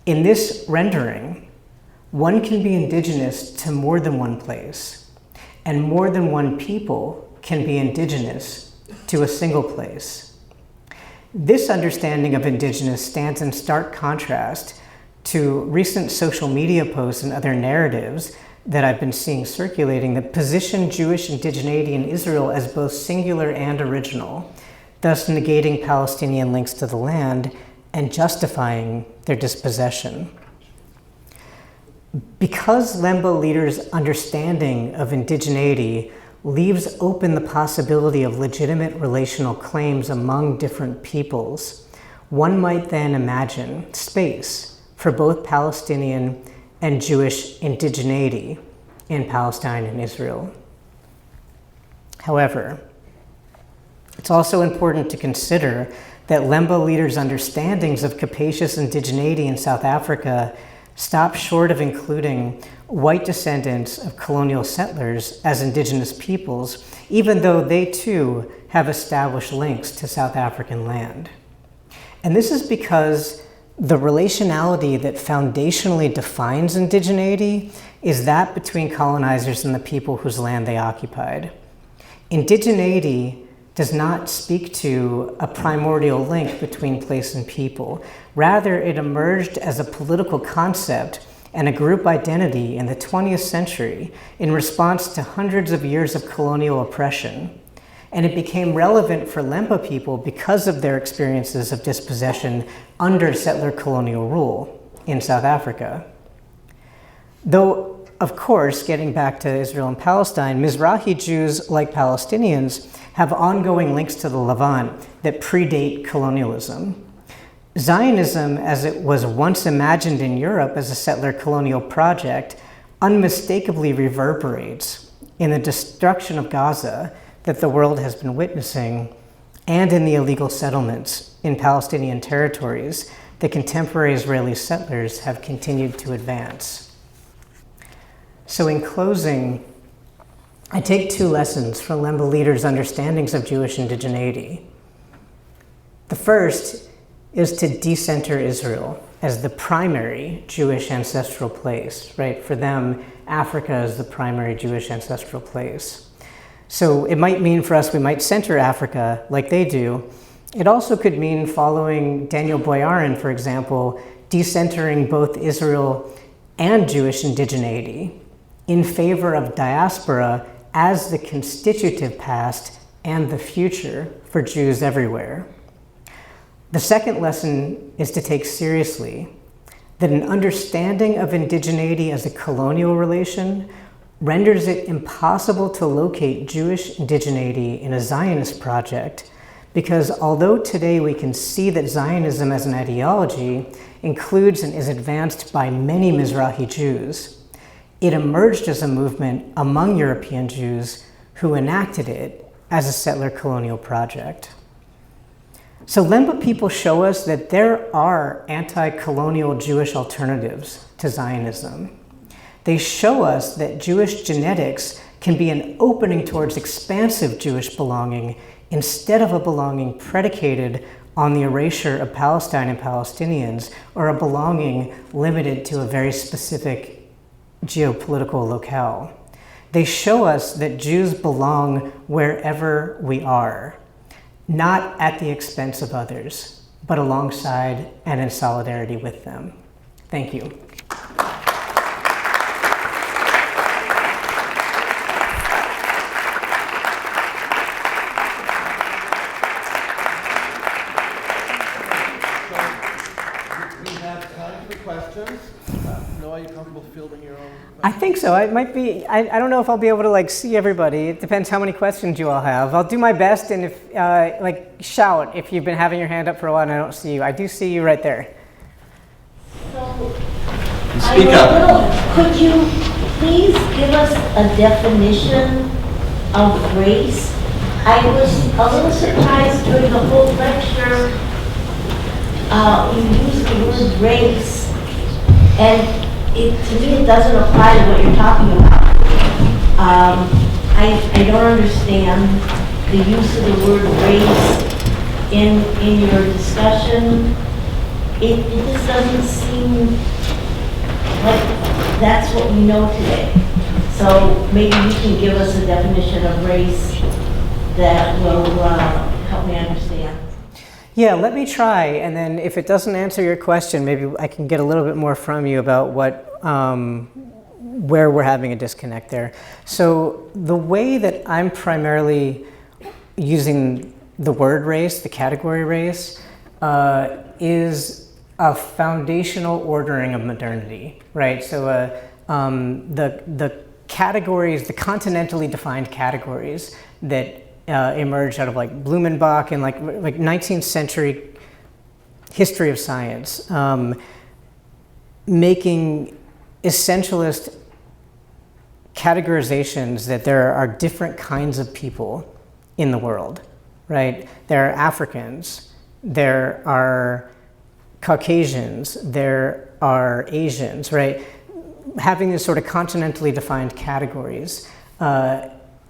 B: In this rendering, one can be indigenous to more than one place, and more than one people can be indigenous to a single place. This understanding of indigenous stands in stark contrast to recent social media posts and other narratives that I've been seeing circulating that position Jewish indigeneity in Israel as both singular and original, thus negating Palestinian links to the land and justifying their dispossession. Because Lemba leaders' understanding of indigeneity leaves open the possibility of legitimate relational claims among different peoples, one might then imagine space for both Palestinian and Jewish indigeneity in Palestine and Israel. However, it's also important to consider that Lemba leaders' understandings of capacious indigeneity in South Africa stop short of including white descendants of colonial settlers as indigenous peoples, even though they too have established links to South African land. And this is because the relationality that foundationally defines indigeneity is that between colonizers and the people whose land they occupied. Indigeneity does not speak to a primordial link between place and people. Rather, it emerged as a political concept and a group identity in the 20th century in response to hundreds of years of colonial oppression. And it became relevant for Lemba people because of their experiences of dispossession under settler colonial rule in South Africa. Though, of course, getting back to Israel and Palestine, Mizrahi Jews, like Palestinians, have ongoing links to the Levant that predate colonialism. Zionism, as it was once imagined in Europe as a settler colonial project, unmistakably reverberates in the destruction of Gaza that the world has been witnessing, and in the illegal settlements in Palestinian territories that contemporary Israeli settlers have continued to advance. So in closing, I take 2 lessons from Lemba leaders' understandings of Jewish indigeneity. The first is to decenter Israel as the primary Jewish ancestral place, right? For them, Africa is the primary Jewish ancestral place. So it might mean for us, we might center Africa like they do. It also could mean following Daniel Boyarin, for example, decentering both Israel and Jewish indigeneity in favor of diaspora as the constitutive past and the future for Jews everywhere. The second lesson is to take seriously that an understanding of indigeneity as a colonial relation renders it impossible to locate Jewish indigeneity in a Zionist project, because although today we can see that Zionism as an ideology includes and is advanced by many Mizrahi Jews, it emerged as a movement among European Jews who enacted it as a settler colonial project. So Lemba people show us that there are anti-colonial Jewish alternatives to Zionism. They show us that Jewish genetics can be an opening towards expansive Jewish belonging instead of a belonging predicated on the erasure of Palestine and Palestinians, or a belonging limited to a very specific geopolitical locale. They show us that Jews belong wherever we are, not at the expense of others, but alongside and in solidarity with them. Thank you.
A: Noah, are you comfortable fielding your own?
B: I think so. It might be. I don't know if I'll be able to like see everybody. It depends how many questions you all have. I'll do my best, and if like shout if you've been having your hand up for a while and I don't see you. I do see you right there.
C: So,
A: Speak up.
C: Could you please give us a definition of race? I was a little surprised during the whole lecture you used the word race, and to me it doesn't apply to what you're talking about. I don't understand the use of the word race in your discussion. It just doesn't seem like that's what we know today. So maybe you can give us a definition of race that will help me understand.
B: Yeah, let me try, and then if it doesn't answer your question, maybe I can get a little bit more from you about where we're having a disconnect there. So the way that I'm primarily using the word race, the category race, is a foundational ordering of modernity, right? So the categories, the continentally defined categories that emerged out of like Blumenbach and like 19th century history of science, making essentialist categorizations that there are different kinds of people in the world, right? There are Africans, there are Caucasians, there are Asians, right? Having these sort of continentally defined categories,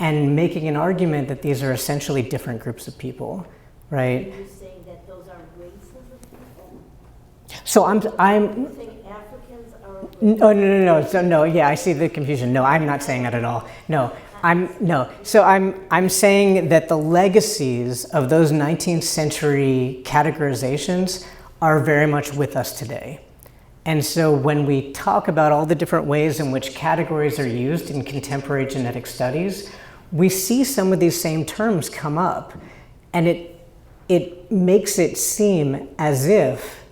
B: and making an argument that these are essentially different groups of people, right?
C: You're saying that those are races of people?
B: So I'm
C: You think Africans are
B: no. So no, yeah, I see the confusion. No, I'm not saying that at all. No, So I'm saying that the legacies of those 19th century categorizations are very much with us today. And so when we talk about all the different ways in which categories are used in contemporary genetic studies, we see some of these same terms come up, and it makes it seem as if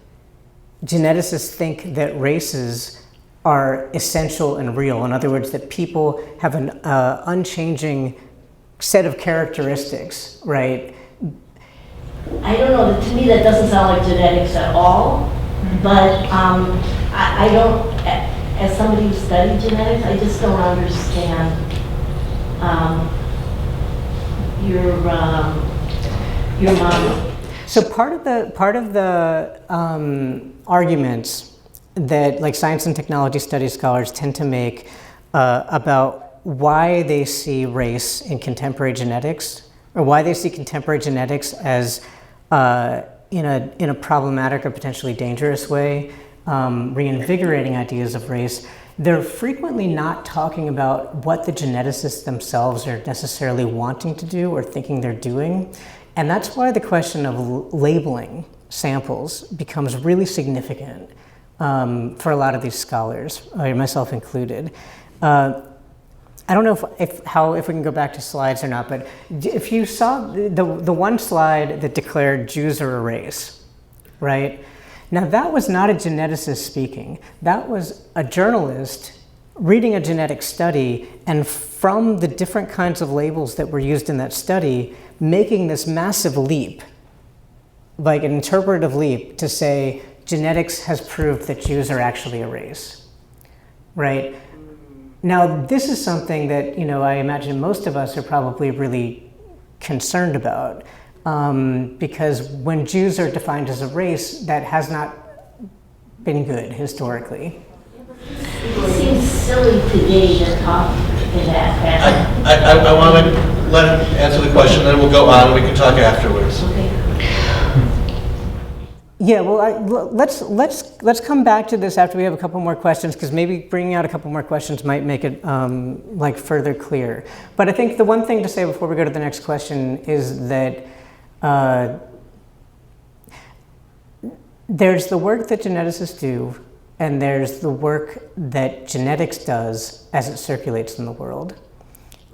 B: geneticists think that races are essential and real. In other words, that people have an unchanging set of characteristics, right?
C: I don't know, to me that doesn't sound like genetics at all, but I don't, as somebody who studied genetics, I just don't understand your model.
B: So part of the arguments that like science and technology studies scholars tend to make about why they see race in contemporary genetics, or why they see contemporary genetics as in a problematic or potentially dangerous way, reinvigorating ideas of race, they're frequently not talking about what the geneticists themselves are necessarily wanting to do or thinking they're doing. And that's why the question of labeling samples becomes really significant for a lot of these scholars, myself included. I don't know if we can go back to slides or not, but if you saw the one slide that declared Jews are a race, right? Now that was not a geneticist speaking. That was a journalist reading a genetic study, and from the different kinds of labels that were used in that study, making this massive leap, like an interpretive leap, to say genetics has proved that Jews are actually a race, right? Now, this is something that, I imagine most of us are probably really concerned about, because when Jews are defined as a race, that has not been good historically.
C: It seems silly today to talk in that fashion.
A: I want to let him answer the question, then we'll go on and we can talk afterwards.
C: Okay.
B: Yeah, well, let's come back to this after we have a couple more questions, because maybe bringing out a couple more questions might make it further clear. But I think the one thing to say before we go to the next question is that there's the work that geneticists do, and there's the work that genetics does as it circulates in the world.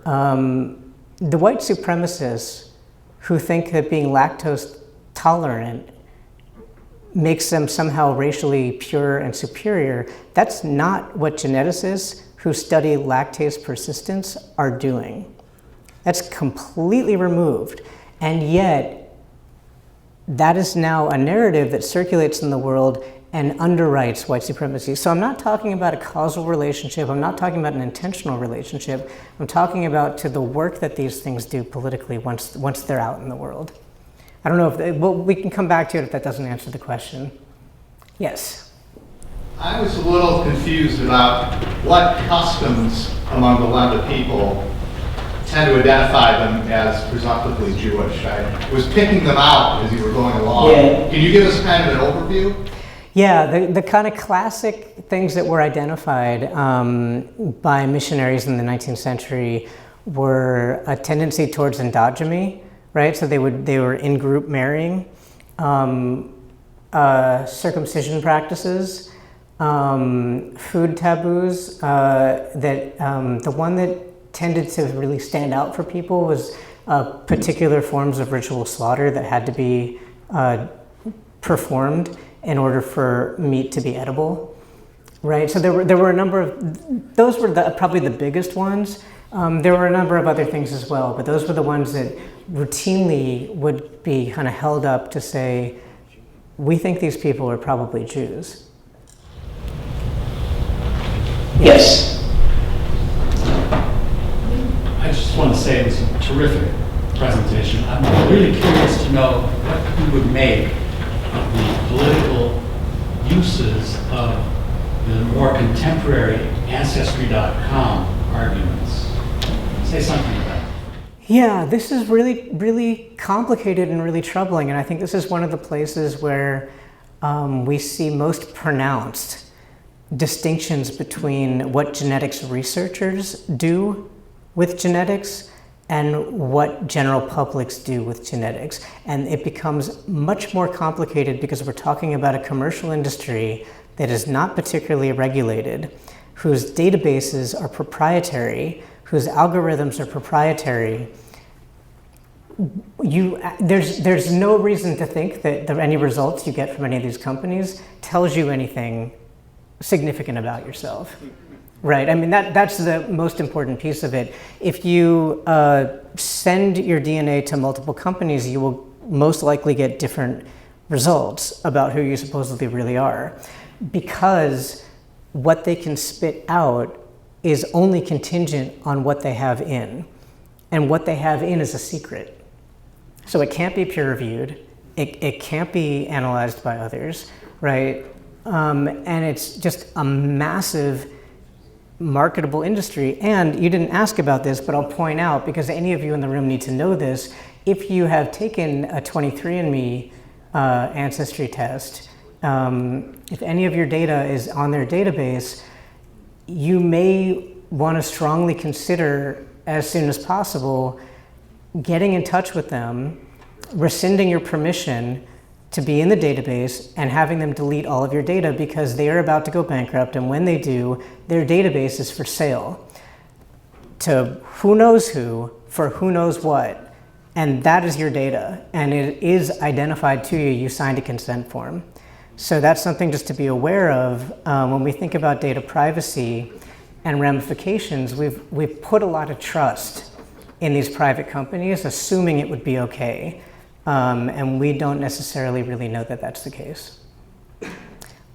B: The white supremacists who think that being lactose tolerant makes them somehow racially pure and superior, that's not what geneticists who study lactase persistence are doing. That's completely removed. And yet, that is now a narrative that circulates in the world and underwrites white supremacy. So I'm not talking about a causal relationship, I'm not talking about an intentional relationship, I'm talking about to the work that these things do politically once they're out in the world. I don't know if, we can come back to it if that doesn't answer the question. Yes?
D: I was a little confused about what customs among the Lemba people tend to identify them as presumptively Jewish. I was picking them out as you were going along.
B: Yeah.
D: Can you give us kind of an overview?
B: Yeah, the kind of classic things that were identified by missionaries in the 19th century were a tendency towards endogamy, right? So they were in-group marrying, circumcision practices, food taboos. The one that tended to really stand out for people was particular forms of ritual slaughter that had to be performed in order for meat to be edible, right? So there were a number of, those were probably the biggest ones. There were a number of other things as well, but those were the ones that routinely would be kind of held up to say, we think these people are probably Jews. Yes.
E: I just want to say it was a terrific presentation. I'm really curious to know what you would make of the political uses of the more contemporary Ancestry.com arguments. Say something about it.
B: Yeah, this is really, really complicated and really troubling, and I think this is one of the places where we see most pronounced distinctions between what genetics researchers do with genetics and what general publics do with genetics. And it becomes much more complicated because we're talking about a commercial industry that is not particularly regulated, whose databases are proprietary, whose algorithms are proprietary. There's no reason to think that any results you get from any of these companies tells you anything significant about yourself. Right, I mean, that's the most important piece of it. If you send your DNA to multiple companies, you will most likely get different results about who you supposedly really are, because what they can spit out is only contingent on what they have in. And what they have in is a secret. So it can't be peer reviewed, it can't be analyzed by others, right? And it's just a massive marketable industry. And you didn't ask about this, but I'll point out, because any of you in the room need to know this, if you have taken a 23andMe ancestry test, if any of your data is on their database, you may want to strongly consider, as soon as possible, getting in touch with them, rescinding your permission to be in the database, and having them delete all of your data, because they are about to go bankrupt, and when they do, their database is for sale to who knows who, for who knows what, and that is your data, and it is identified to you. You signed a consent form. So that's something just to be aware of when we think about data privacy and ramifications. We've put a lot of trust in these private companies, assuming it would be okay. And we don't necessarily really know that that's the case.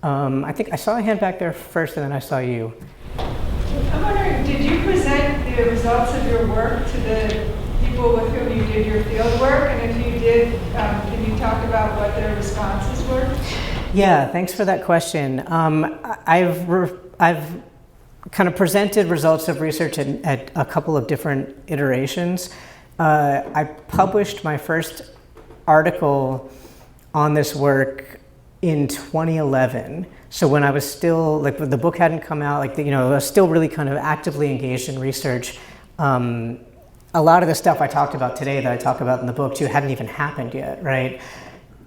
B: I think I saw a hand back there first, and then I saw you.
F: I'm wondering, did you present the results of your work to the people with whom you did your field work? And if you did, can you talk about what their responses were?
B: Yeah, thanks for that question. I've kind of presented results of research at a couple of different iterations. I published my first article on this work in 2011. So when I was still, like, the book hadn't come out, like, I was still really kind of actively engaged in research. A lot of the stuff I talked about today that I talk about in the book too hadn't even happened yet, right?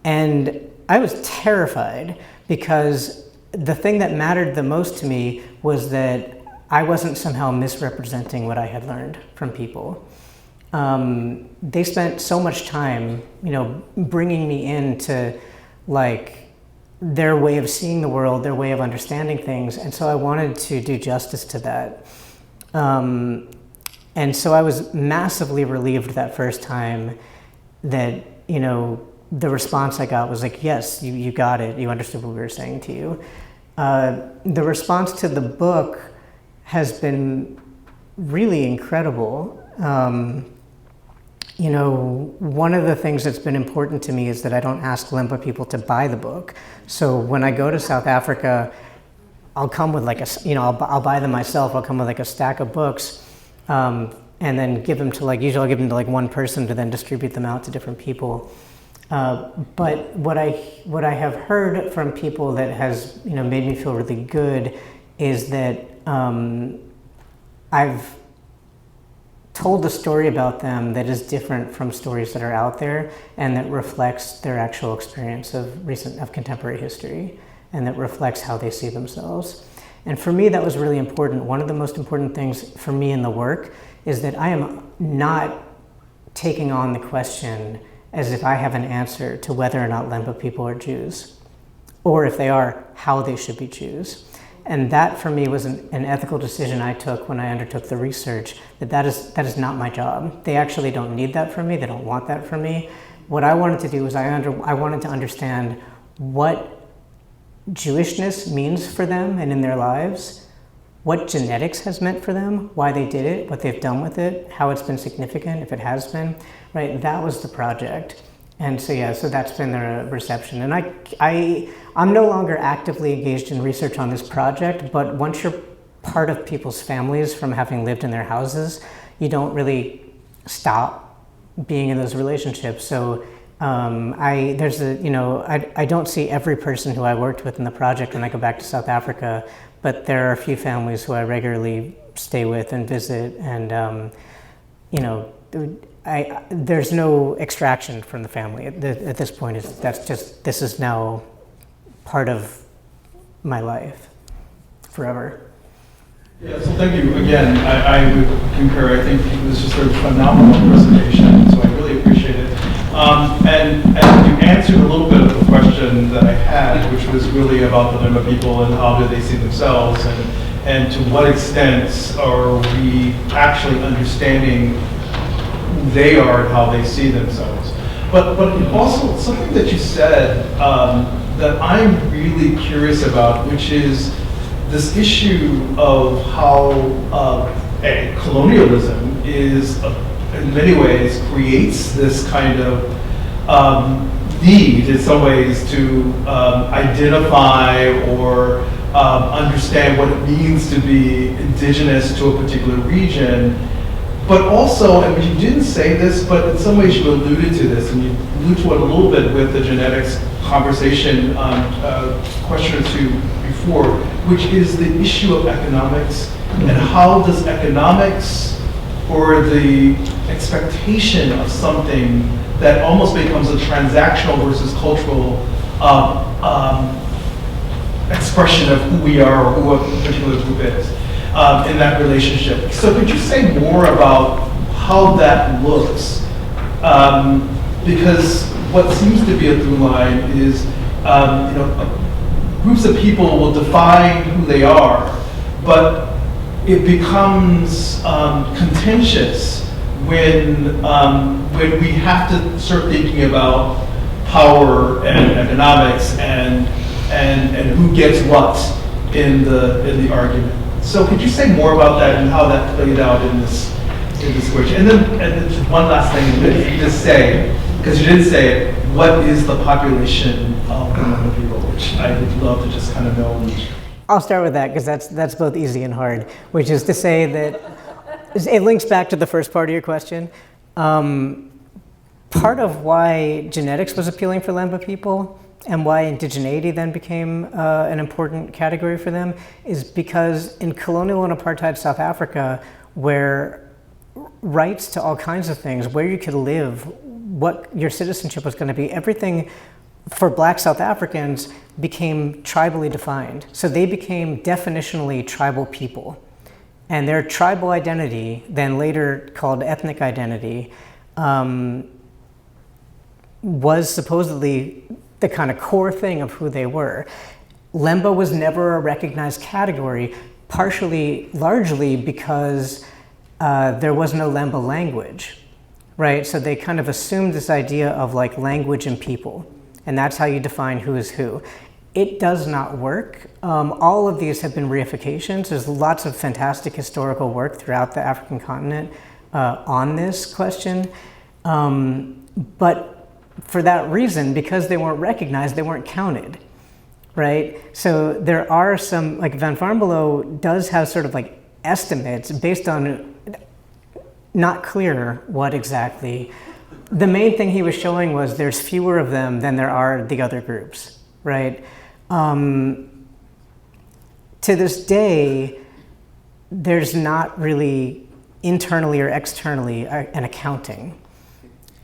B: And I was terrified because the thing that mattered the most to me was that I wasn't somehow misrepresenting what I had learned from people. They spent so much time, bringing me into, like, their way of seeing the world, their way of understanding things, and so I wanted to do justice to that. And so I was massively relieved that first time that, the response I got was like, yes, you got it, you understood what we were saying to you. The response to the book has been really incredible. One of the things that's been important to me is that I don't ask Lemba people to buy the book. So when I go to South Africa, I'll come with I'll buy them myself. I'll come with like a stack of books, and then give them to usually I'll give them to one person to then distribute them out to different people. But what I have heard from people that has made me feel really good is that I've told a story about them that is different from stories that are out there and that reflects their actual experience of contemporary history and that reflects how they see themselves. And for me, that was really important. One of the most important things for me in the work is that I am not taking on the question as if I have an answer to whether or not Lemba people are Jews, or if they are, how they should be Jews. And that for me was an ethical decision I took when I undertook the research, that is not my job. They actually don't need that from me, they don't want that from me. What I wanted to do was I wanted to understand what Jewishness means for them and in their lives, what genetics has meant for them, why they did it, what they've done with it, how it's been significant, if it has been, right? That was the project. And so that's been the reception. And I'm no longer actively engaged in research on this project, but once you're part of people's families from having lived in their houses, you don't really stop being in those relationships. So I don't see every person who I worked with in the project when I go back to South Africa, but there are a few families who I regularly stay with and visit, and there's no extraction from the family at this point. This is now part of my life forever.
G: Yeah, so thank you again. I would concur. I think it was just a phenomenal presentation, so I really appreciate it. And you answered a little bit of the question that I had, which was really about the Lemba people and how do they see themselves, and to what extent are we actually understanding who they are and how they see themselves. But also something that you said that I'm really curious about, which is this issue of how colonialism is, in many ways, creates this kind of need, in some ways, to identify or understand what it means to be indigenous to a particular region. But also, and you didn't say this, but in some ways you alluded to this, and you alluded to it a little bit with the genetics conversation question or two before, which is the issue of economics, and how does economics or the expectation of something that almost becomes a transactional versus cultural expression of who we are or who a particular group is in that relationship. So could you say more about how that looks? Because what seems to be a through line is groups of people will define who they are, but it becomes contentious when we have to start thinking about power and economics and who gets what in the argument. So could you say more about that and how that played out in this question? And then just one last thing, if you just say, because you didn't say it, what is the population of the Lemba people, which I would love to just kind of know.
B: I'll start with that because that's both easy and hard, which is to say that it links back to the first part of your question. Part of why genetics was appealing for Lemba people and why indigeneity then became an important category for them is because in colonial and apartheid South Africa, where rights to all kinds of things, where you could live, what your citizenship was going to be, everything for Black South Africans became tribally defined. So they became definitionally tribal people. And their tribal identity, then later called ethnic identity, was supposedly the kind of core thing of who they were. Lemba was never a recognized category, largely because there was no Lemba language, right? So they kind of assumed this idea of like language and people, and that's how you define who is who. It does not work. All of these have been reifications. There's lots of fantastic historical work throughout the African continent on this question. But for that reason, because they weren't recognized, they weren't counted, right? So there are some, like Van Farnbelo does have sort of like estimates based on not clear what exactly. The main thing he was showing was there's fewer of them than there are the other groups, right? To this day, there's not really internally or externally an accounting.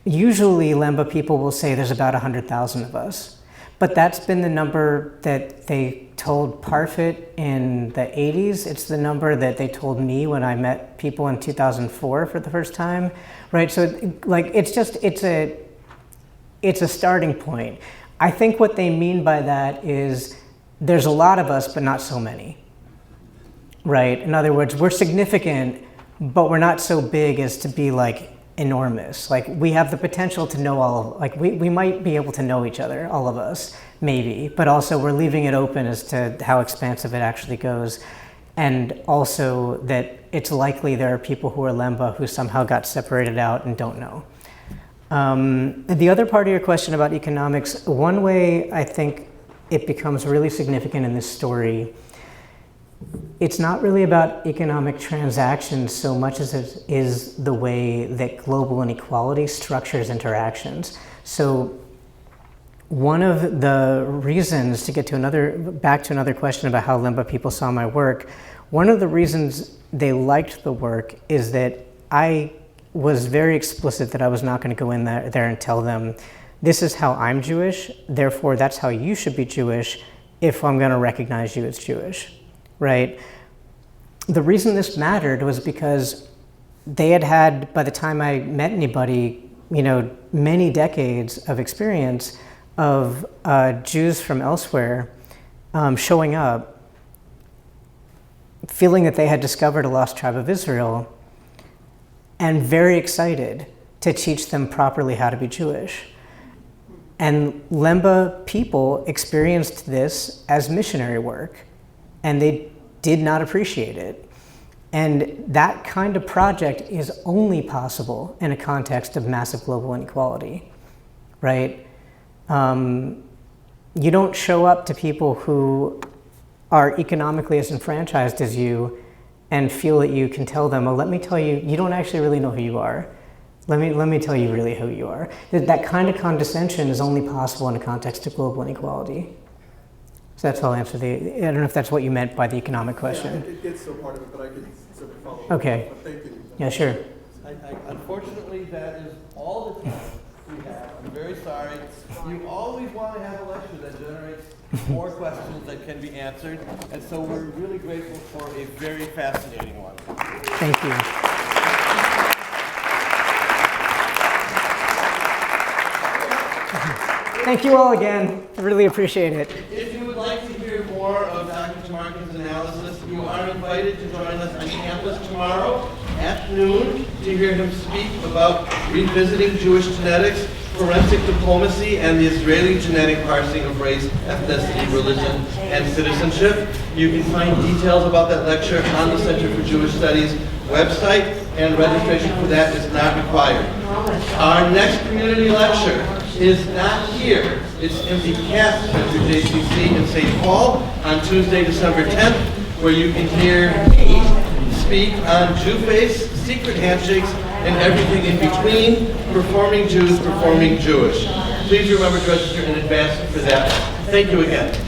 B: Usually Lemba people will say there's about 100,000 of us, but that's been the number that they told Parfit in the 80s. It's the number that they told me when I met people in 2004 for the first time, right? So like, it's a starting point. I think what they mean by that is there's a lot of us, but not so many, right? In other words, we're significant, but we're not so big as to be like enormous. Like we have the potential to know we might be able to know each other, all of us, maybe, but also we're leaving it open as to how expansive it actually goes. And also that it's likely there are people who are Lemba who somehow got separated out and don't know. The other part of your question about economics, one way I think it becomes really significant in this story, it's not really about economic transactions so much as it is the way that global inequality structures interactions. So one of the reasons, to get to back to another question about how Lemba people saw my work, one of the reasons they liked the work is that I was very explicit that I was not going to go in there and tell them, this is how I'm Jewish, therefore that's how you should be Jewish if I'm going to recognize you as Jewish, right? The reason this mattered was because they had, by the time I met anybody, many decades of experience of Jews from elsewhere showing up, feeling that they had discovered a lost tribe of Israel, and very excited to teach them properly how to be Jewish. And Lemba people experienced this as missionary work, and they did not appreciate it. And that kind of project is only possible in a context of massive global inequality, right? You don't show up to people who are economically as enfranchised as you and feel that you can tell them, oh, let me tell you, you don't actually really know who you are. Let me tell you really who you are. That kind of condescension is only possible in a context of global inequality. So that's how I'll answer I don't know if that's what you meant by the economic question.
H: Yeah, it gets so part of it, but I can sort of follow up.
B: Okay.
H: Thank you.
B: Yeah, sure.
A: Unfortunately, that is all the time we have. I'm very sorry. You always want to have a lecture that generates more questions that can be answered, and so we're really grateful for a very fascinating one.
B: Thank you. Thank you all again. I really appreciate it.
A: If you would like to hear more of Dr. Tamarkin's analysis, you are invited to join us on campus tomorrow at noon to hear him speak about revisiting Jewish genetics Forensic Diplomacy and the Israeli Genetic Parsing of Race, Ethnicity, Religion, and Citizenship. You can find details about that lecture on the Center for Jewish Studies website, and registration for that is not required. Our next community lecture is not here. It's in the CAS Center, JCC in St. Paul on Tuesday, December 10th, where you can hear me speak on Jew-face, secret handshakes, and everything in between, performing Jews, performing Jewish. Please remember to register in advance for that. Thank you again.